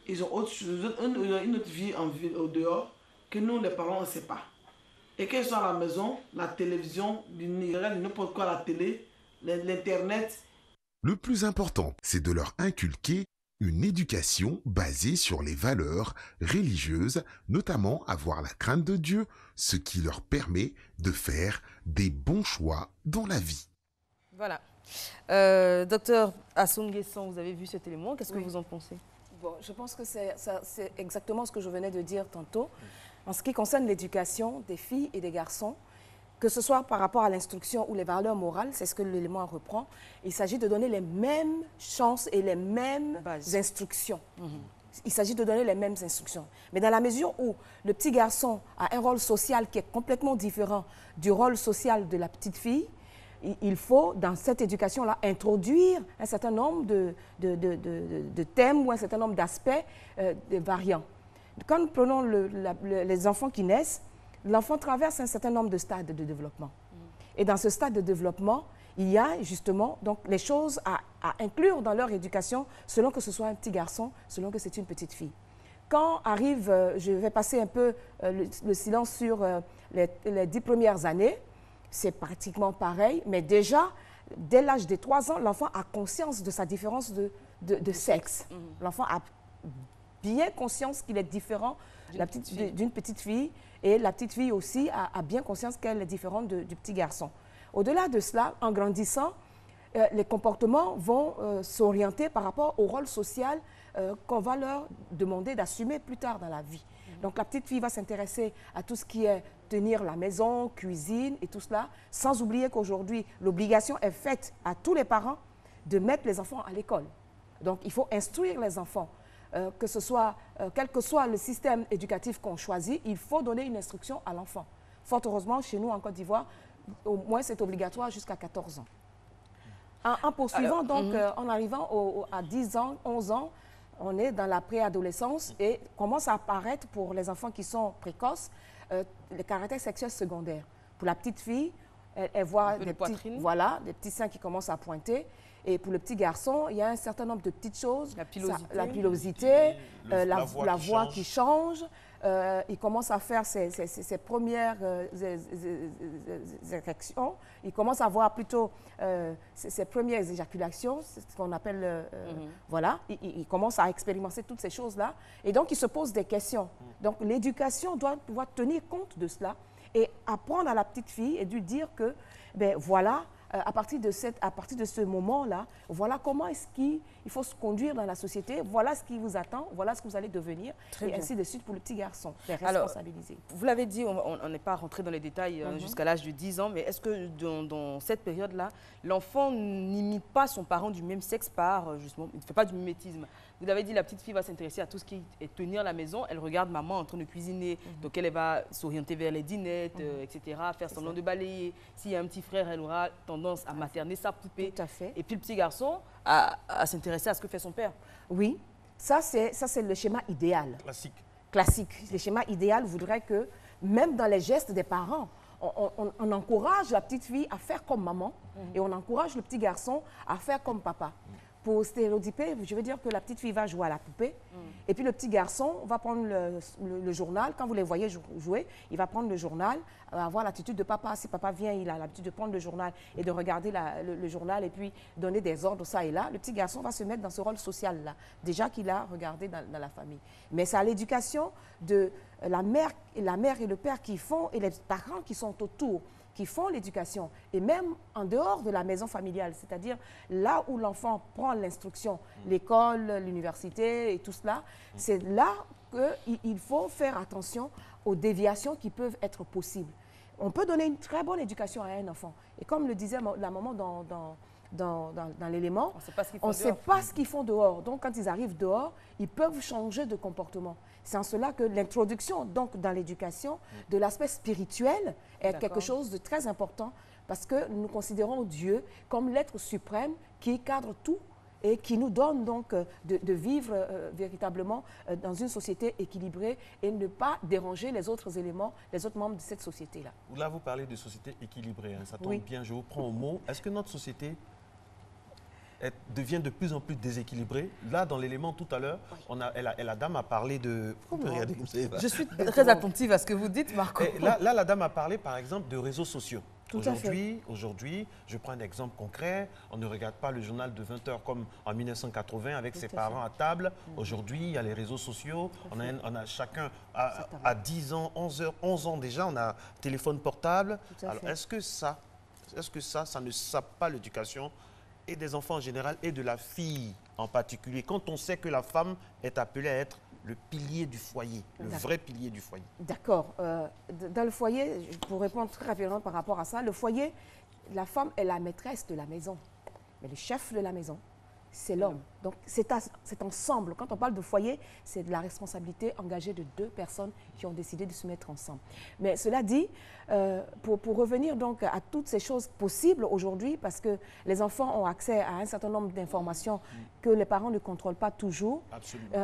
ils ont une autre vie au dehors que nous, les parents, on ne sait pas. Et quand ils sont à la maison, la télévision, ils regardent n'importe quoi à la télé, l'Internet. Le plus important, c'est de leur inculquer une éducation basée sur les valeurs religieuses, notamment avoir la crainte de Dieu, ce qui leur permet de faire des bons choix dans la vie. Voilà. Docteur Assoum Guesson, vous avez vu cet élément, qu'est-ce que vous en pensez? Bon, je pense que c'est exactement ce que je venais de dire tantôt. En ce qui concerne l'éducation des filles et des garçons, que ce soit par rapport à l'instruction ou les valeurs morales, c'est ce que l'élément reprend, il s'agit de donner les mêmes chances et les mêmes instructions. Il s'agit de donner les mêmes instructions. Mais dans la mesure où le petit garçon a un rôle social qui est complètement différent du rôle social de la petite fille, il faut, dans cette éducation-là, introduire un certain nombre de thèmes ou un certain nombre d'aspects variants. Quand nous prenons les enfants qui naissent, l'enfant traverse un certain nombre de stades de développement. Et dans ce stade de développement, il y a justement donc, les choses à inclure dans leur éducation, selon que ce soit un petit garçon, selon que c'est une petite fille. Quand arrive, je vais passer un peu le silence sur les 10 premières années, c'est pratiquement pareil, mais déjà, dès l'âge de 3 ans, l'enfant a conscience de sa différence de sexe. L'enfant a bien conscience qu'il est différent d'une petite fille, et la petite fille aussi a bien conscience qu'elle est différente du petit garçon. Au-delà de cela, en grandissant, les comportements vont s'orienter par rapport au rôle social qu'on va leur demander d'assumer plus tard dans la vie. Donc la petite fille va s'intéresser à tout ce qui est tenir la maison, cuisine et tout cela, sans oublier qu'aujourd'hui, l'obligation est faite à tous les parents de mettre les enfants à l'école. Donc il faut instruire les enfants. Que ce soit, quel que soit le système éducatif qu'on choisit, il faut donner une instruction à l'enfant. Fort heureusement, chez nous, en Côte d'Ivoire, au moins c'est obligatoire jusqu'à 14 ans. En poursuivant, donc, en arrivant à 10 ans, 11 ans, on est dans la préadolescence et commence à apparaître pour les enfants qui sont précoces les caractères sexuels secondaires. Pour la petite fille, elle voit des petits seins qui commencent à pointer. Et pour le petit garçon, il y a un certain nombre de petites choses. La pilosité, la voix qui change. Il commence à faire ses premières érections. Il commence à avoir plutôt ses premières éjaculations, c'est ce qu'on appelle... Voilà, il commence à expérimenter toutes ces choses-là. Et donc, il se pose des questions. Donc, l'éducation doit pouvoir tenir compte de cela et apprendre à la petite fille et lui dire que, ben voilà, à partir de ce moment-là, voilà comment est-ce qu'il faut se conduire dans la société, voilà ce qui vous attend, voilà ce que vous allez devenir, et ainsi de suite pour le petit garçon, les responsabiliser. Alors, vous l'avez dit, on n'est pas rentré dans les détails jusqu'à l'âge de 10 ans, mais est-ce que dans cette période-là, l'enfant n'imite pas son parent du même sexe par, justement, il ne fait pas du mimétisme? Vous l'avez dit, la petite fille va s'intéresser à tout ce qui est tenir la maison, elle regarde maman en train de cuisiner, donc elle va s'orienter vers les dinettes, etc., faire semblant de balayer. S'il y a un petit frère, elle aura tendance à materner sa poupée. Tout à fait. Et puis le petit garçon à s'intéresser à ce que fait son père. Oui, ça c'est le schéma idéal. Classique. Classique. Le schéma idéal voudrait que, même dans les gestes des parents, on encourage la petite fille à faire comme maman et on encourage le petit garçon à faire comme papa. Pour stéréotyper, je veux dire que la petite fille va jouer à la poupée et puis le petit garçon va prendre le journal. Quand vous les voyez jouer, il va prendre le journal, avoir l'attitude de papa. Si papa vient, il a l'habitude de prendre le journal et de regarder le journal et puis donner des ordres ça et là. Le petit garçon va se mettre dans ce rôle social-là, déjà qu'il a regardé dans la famille. Mais c'est à l'éducation de la mère et le père qui font, et les parents qui sont autour, qui font l'éducation, et même en dehors de la maison familiale, c'est-à-dire là où l'enfant prend l'instruction, l'école, l'université et tout cela, c'est là qu'il faut faire attention aux déviations qui peuvent être possibles. On peut donner une très bonne éducation à un enfant. Et comme le disait la maman dans l'élément, on ne sait pas ce qu'ils font dehors. Donc, quand ils arrivent dehors, ils peuvent changer de comportement. C'est en cela que l'introduction, donc, dans l'éducation, de l'aspect spirituel est quelque chose de très important parce que nous considérons Dieu comme l'être suprême qui cadre tout et qui nous donne donc de vivre véritablement dans une société équilibrée et ne pas déranger les autres éléments, les autres membres de cette société-là. Là, vous parlez de société équilibrée, hein, ça tombe bien, je vous prends au mot. Est-ce que notre société devient de plus en plus déséquilibrée? Là, dans l'élément tout à l'heure, la dame a parlé de... Je suis très attentive à ce que vous dites, Marco. Là, la dame a parlé, par exemple, de réseaux sociaux. Aujourd'hui, je prends un exemple concret, on ne regarde pas le journal de 20 h comme en 1980 avec ses parents à table. Aujourd'hui, il y a les réseaux sociaux, on a chacun à 10 ans, 11 ans déjà, on a téléphone portable. Alors, est-ce que ça ne sape pas l'éducation et des enfants en général et de la fille en particulier, quand on sait que la femme est appelée à être le pilier du foyer, le vrai pilier du foyer? D'accord. Dans le foyer, pour répondre très rapidement par rapport à ça, le foyer, la femme est la maîtresse de la maison. Mais le chef de la maison, c'est l'homme. Donc, c'est ensemble. Quand on parle de foyer, c'est de la responsabilité engagée de deux personnes qui ont décidé de se mettre ensemble. Mais cela dit, pour revenir donc à toutes ces choses possibles aujourd'hui, parce que les enfants ont accès à un certain nombre d'informations que les parents ne contrôlent pas toujours,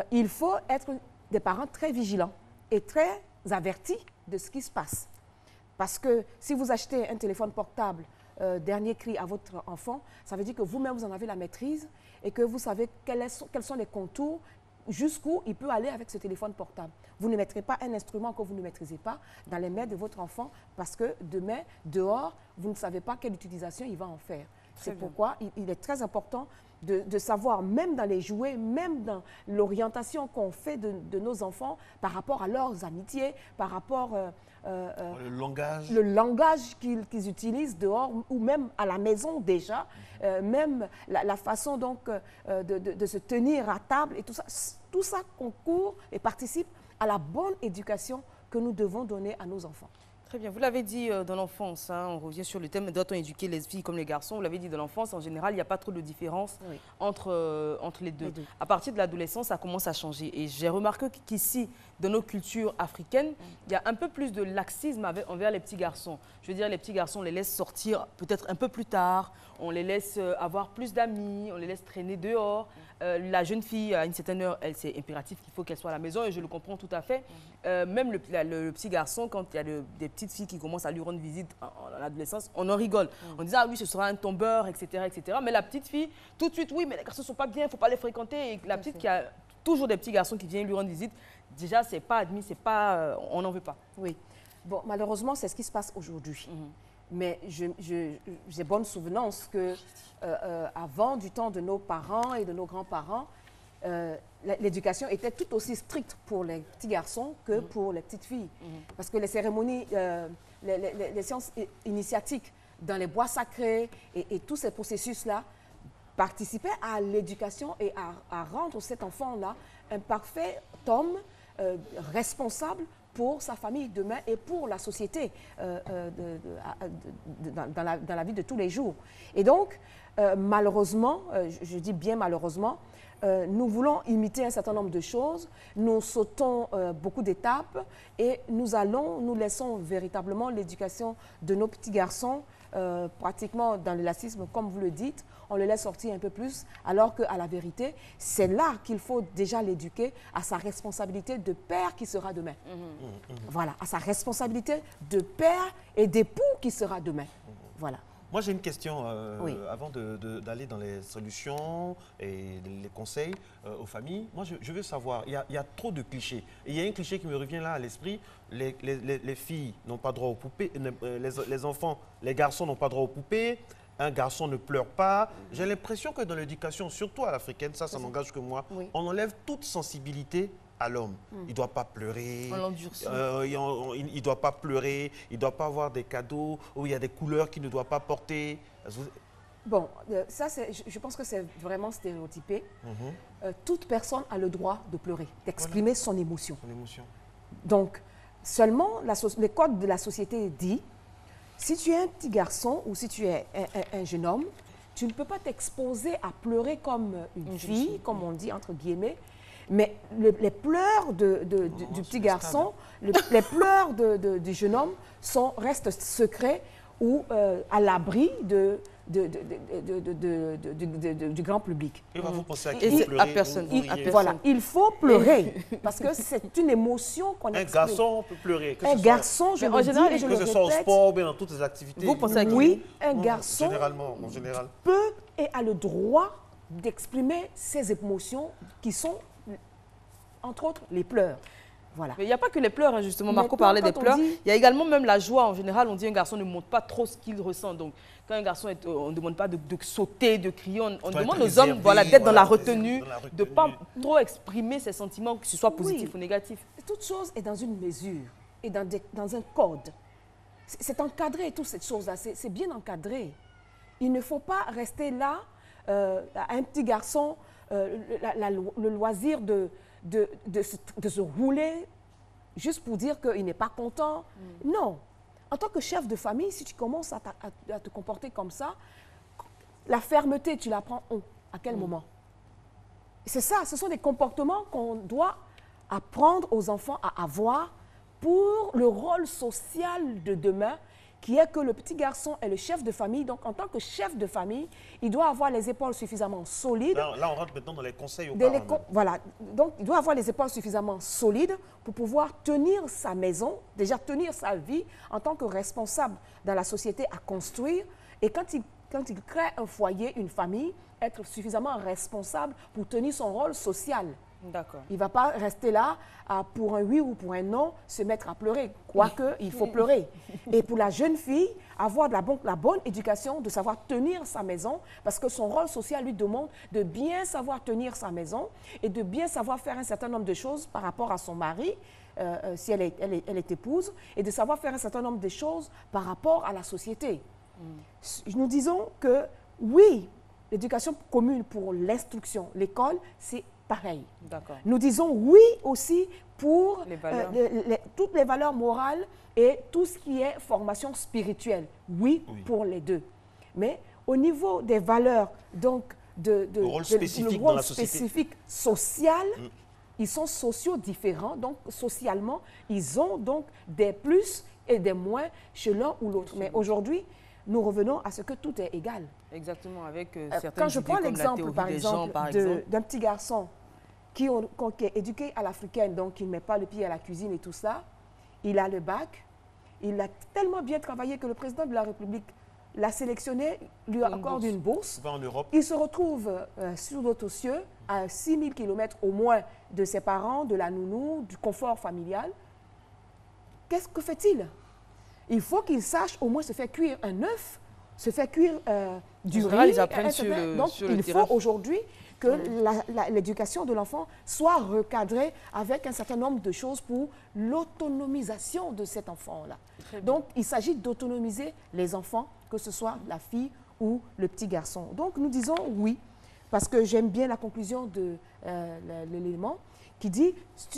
il faut être des parents très vigilants et très avertis de ce qui se passe. Parce que si vous achetez un téléphone portable, dernier cri à votre enfant, ça veut dire que vous-même, vous en avez la maîtrise et que vous savez quels sont les contours, jusqu'où il peut aller avec ce téléphone portable. Vous ne mettrez pas un instrument que vous ne maîtrisez pas dans les mains de votre enfant parce que demain, dehors, vous ne savez pas quelle utilisation il va en faire. C'est pourquoi il est très important de savoir, même dans les jouets, même dans l'orientation qu'on fait de nos enfants par rapport à leurs amitiés, par rapport le langage qu'ils utilisent dehors ou même à la maison déjà, même la façon donc de se tenir à table et tout ça concourt et participe à la bonne éducation que nous devons donner à nos enfants. Très bien, vous l'avez dit dans l'enfance, hein, on revient sur le thème, doit-on éduquer les filles comme les garçons? Vous l'avez dit dans l'enfance, en général, il n'y a pas trop de différence entre les deux. À partir de l'adolescence, ça commence à changer. Et j'ai remarqué qu'ici, dans nos cultures africaines, il y a un peu plus de laxisme envers les petits garçons. Je veux dire, les petits garçons, on les laisse sortir peut-être un peu plus tard, on les laisse avoir plus d'amis, on les laisse traîner dehors. La jeune fille, à une certaine heure, c'est impératif qu'il faut qu'elle soit à la maison et je le comprends tout à fait. Même le petit garçon, quand il y a des petites filles qui commencent à lui rendre visite en adolescence, on en rigole. On dit, ah oui, ce sera un tombeur, etc., etc. Mais la petite fille, tout de suite, oui, mais les garçons ne sont pas bien, il ne faut pas les fréquenter. Et la petite qui a toujours des petits garçons qui viennent lui rendre visite, déjà, ce n'est pas admis, on n'en veut pas. Oui. Bon, malheureusement, c'est ce qui se passe aujourd'hui. Mais j'ai bonne souvenance que avant, du temps de nos parents et de nos grands-parents, l'éducation était tout aussi stricte pour les petits garçons que pour les petites filles. Parce que les cérémonies, les séances initiatiques dans les bois sacrés et tous ces processus-là, participer à l'éducation et à rendre cet enfant-là un parfait homme responsable pour sa famille demain et pour la société dans la vie de tous les jours. Et donc, malheureusement, je dis bien malheureusement, nous voulons imiter un certain nombre de choses, nous sautons beaucoup d'étapes et nous laissons véritablement l'éducation de nos petits garçons pratiquement dans le lacisme, comme vous le dites, on le laisse sortir un peu plus, alors qu'à la vérité, c'est là qu'il faut déjà l'éduquer à sa responsabilité de père qui sera demain. Voilà, à sa responsabilité de père et d'époux qui sera demain. Voilà. Moi, j'ai une question oui. avant d'aller dans les solutions et les conseils aux familles. Moi, je veux savoir, il y a trop de clichés. Et il y a un cliché qui me revient là à l'esprit. Les filles n'ont pas droit aux poupées, les enfants, les garçons n'ont pas droit aux poupées. Un garçon ne pleure pas. J'ai l'impression que dans l'éducation, surtout à l'africaine, ça n'engage que moi, oui. On enlève toute sensibilité à l'homme. Il ne doit pas pleurer. On l'endurcit. Il ne doit pas pleurer. Il ne doit pas avoir des cadeaux où il y a des couleurs qu'il ne doit pas porter. Bon, ça, je pense que c'est vraiment stéréotypé. Toute personne a le droit de pleurer, d'exprimer son émotion. Donc, seulement, les codes de la société disent, si tu es un petit garçon ou si tu es un jeune homme, tu ne peux pas t'exposer à pleurer comme une fille, comme on dit entre guillemets. Mais les pleurs du petit garçon, les pleurs du jeune homme restent secrets ou à l'abri du grand public. Et vous pensez à qui pleurer, à personne. Voilà, il faut pleurer parce que c'est une émotion qu'on exprime. Un garçon peut pleurer. Un garçon, je le dis et je le répète. Que ce soit au sport, bien dans toutes les activités. Vous pensez à qui? Oui, un garçon en général. peut et a le droit d'exprimer ses émotions qui sont, entre autres, les pleurs. Voilà. Mais il n'y a pas que les pleurs, hein, justement. Marco parlait des pleurs. Il y a également même la joie. En général, on dit un garçon ne montre pas trop ce qu'il ressent. Donc, quand un garçon est, on ne demande pas de sauter, de crier. On demande aux hommes d'être dans la retenue, de ne pas trop exprimer ses sentiments, que ce soit positif ou négatif. Toute chose est dans une mesure et dans un code. C'est encadré, toutes ces choses-là. C'est bien encadré. Il ne faut pas rester là, un petit garçon, le loisir de se rouler juste pour dire qu'il n'est pas content. Non. En tant que chef de famille, si tu commences à te comporter comme ça, la fermeté, tu la prends où? À quel moment? C'est ça, ce sont des comportements qu'on doit apprendre aux enfants à avoir pour le rôle social de demain, qui est que le petit garçon est le chef de famille. Donc, en tant que chef de famille, il doit avoir les épaules suffisamment solides. Là, on rentre maintenant dans les conseils aux parents. Voilà. Donc, il doit avoir les épaules suffisamment solides pour pouvoir tenir sa maison, déjà tenir sa vie en tant que responsable dans la société à construire. Et quand il crée un foyer, une famille, être suffisamment responsable pour tenir son rôle social. D'accord. Il ne va pas rester là pour un oui ou pour un non, se mettre à pleurer. Quoique, il faut pleurer. Et pour la jeune fille, avoir la bonne éducation, de savoir tenir sa maison, parce que son rôle social lui demande de bien savoir tenir sa maison et de bien savoir faire un certain nombre de choses par rapport à son mari, si elle est épouse, et de savoir faire un certain nombre de choses par rapport à la société. Nous disons que oui, l'éducation commune pour l'instruction, l'école, c'est pareil. Nous disons oui aussi pour toutes les valeurs morales et tout ce qui est formation spirituelle. Oui, pour les deux. Mais au niveau des valeurs, donc le rôle spécifique dans la société. Spécifique social, ils sont sociaux différents. Donc, socialement, ils ont donc des plus et des moins chez l'un ou l'autre. Mais aujourd'hui, nous revenons à ce que tout est égal. Exactement, avec certaines quand je prends idées comme la l'exemple, théorie par des exemple, gens, par exemple. d'un petit garçon qui est éduqué à l'africaine, donc il ne met pas le pied à la cuisine et tout ça, il a le bac, il a tellement bien travaillé que le président de la République l'a sélectionné, lui accorde une bourse. En Europe. Il se retrouve sur d'autres cieux, à 6000 km au moins de ses parents, de la nounou, du confort familial. Qu'est-ce que fait-il? Il faut qu'il sache au moins se faire cuire un œuf, se faire cuire du riz. Ils apprennent Donc, il faut aujourd'hui que l'éducation de l'enfant soit recadrée avec un certain nombre de choses pour l'autonomisation de cet enfant-là. Donc, il s'agit d'autonomiser les enfants que ce soit la fille ou le petit garçon. Donc nous disons oui, parce que j'aime bien la conclusion de l'élément qui dit,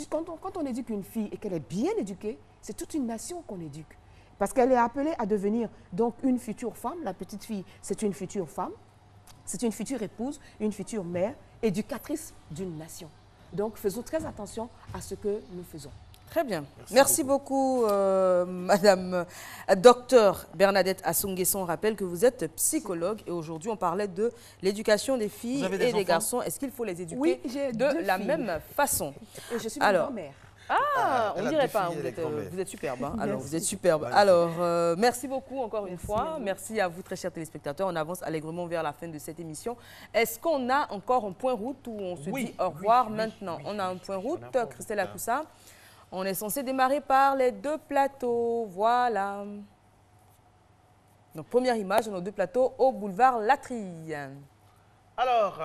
quand on éduque une fille et qu'elle est bien éduquée, c'est toute une nation qu'on éduque. Parce qu'elle est appelée à devenir donc une future femme. La petite fille, c'est une future femme, c'est une future épouse, une future mère, éducatrice d'une nation. Donc faisons très attention à ce que nous faisons. Très bien. Merci beaucoup, Madame Docteur Bernadette Assonguesson. On rappelle que vous êtes psychologue et aujourd'hui, on parlait de l'éducation des filles et des garçons. Est-ce qu'il faut les éduquer de la même façon? Et je suis une grand-mère. Ah, on ne dirait pas, vous êtes superbe. Hein? Alors, vous êtes superbe. Alors, merci beaucoup encore une fois. Merci à vous, très chers téléspectateurs. On avance allègrement vers la fin de cette émission. Est-ce qu'on a encore un point route où on se dit au revoir maintenant? On a un point route, Christelle Akoussa. On est censé démarrer par les 2 plateaux. Voilà. Donc, première image de nos 2 plateaux au boulevard Latry. Alors,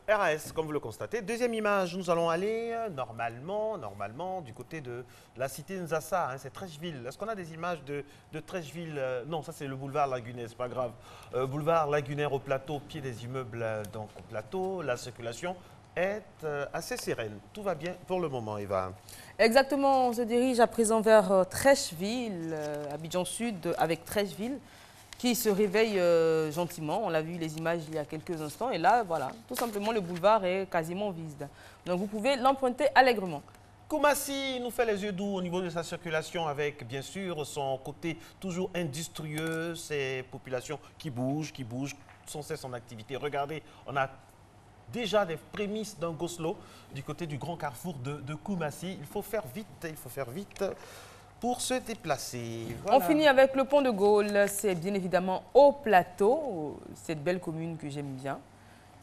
RAS, comme vous le constatez. Deuxième image, nous allons aller normalement du côté de la cité Nzassa, hein, c'est Trècheville. Est-ce qu'on a des images de Trècheville? Non, ça c'est le boulevard Lagunaire, c'est pas grave. Boulevard Lagunaire au plateau, au pied des immeubles donc au plateau. La circulation est assez sereine. Tout va bien pour le moment, Eva. Exactement, on se dirige à présent vers Trècheville, Abidjan Sud avec Trècheville, qui se réveille gentiment. On l'a vu les images il y a quelques instants. Et là, voilà, tout simplement, le boulevard est quasiment vide. Donc, vous pouvez l'emprunter allègrement. Koumassi nous fait les yeux doux au niveau de sa circulation avec, bien sûr, son côté toujours industrieux, ces populations qui bougent sans cesse en activité. Regardez, on a déjà des prémices d'un go-slow du côté du grand carrefour de Koumassi. Il faut faire vite pour se déplacer. Voilà. On finit avec le pont de Gaulle. C'est bien évidemment au plateau, cette belle commune que j'aime bien.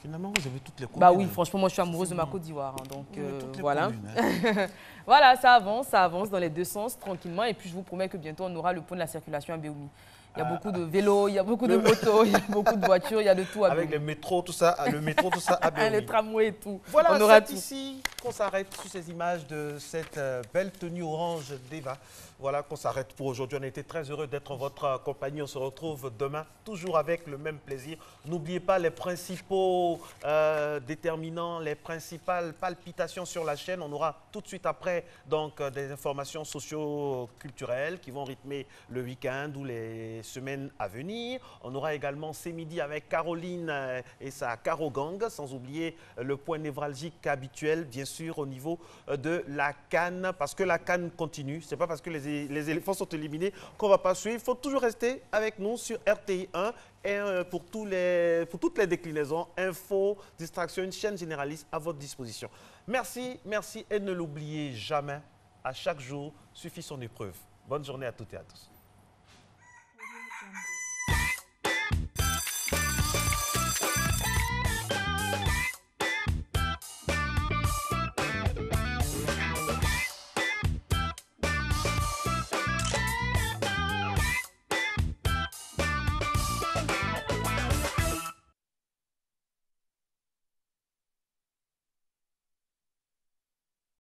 Finalement, vous avez toutes les communes. Bah oui, franchement, moi je suis amoureuse de ma Côte d'Ivoire. Hein, donc voilà. Voilà, ça avance dans les 2 sens tranquillement. Et puis je vous promets que bientôt on aura le pont de la circulation à Béoumi. Il y a beaucoup de vélos, il y a beaucoup de motos, il y a beaucoup de voitures, il y a de tout à avec le métro, tout ça à Béoumi. Le tramway et tout. Voilà, on aura c'est ici qu'on s'arrête sur ces images de cette belle tenue orange d'Eva. Voilà qu'on s'arrête pour aujourd'hui. On a été très heureux d'être en votre compagnie. On se retrouve demain, toujours avec le même plaisir. N'oubliez pas les principaux déterminants, les principales palpitations sur la chaîne. On aura tout de suite après donc, des informations socio-culturelles qui vont rythmer le week-end ou les semaines à venir. On aura également C'est midi avec Caroline et sa Caro Gang, sans oublier le point névralgique habituel, bien sûr, au niveau de la CAN, parce que la CAN continue. C'est pas parce que les éléphants sont éliminés qu'on ne va pas suivre. Il faut toujours rester avec nous sur RTI 1 et pour toutes les déclinaisons, info, distraction, une chaîne généraliste à votre disposition. Merci, merci et ne l'oubliez jamais, à chaque jour suffit son épreuve. Bonne journée à toutes et à tous.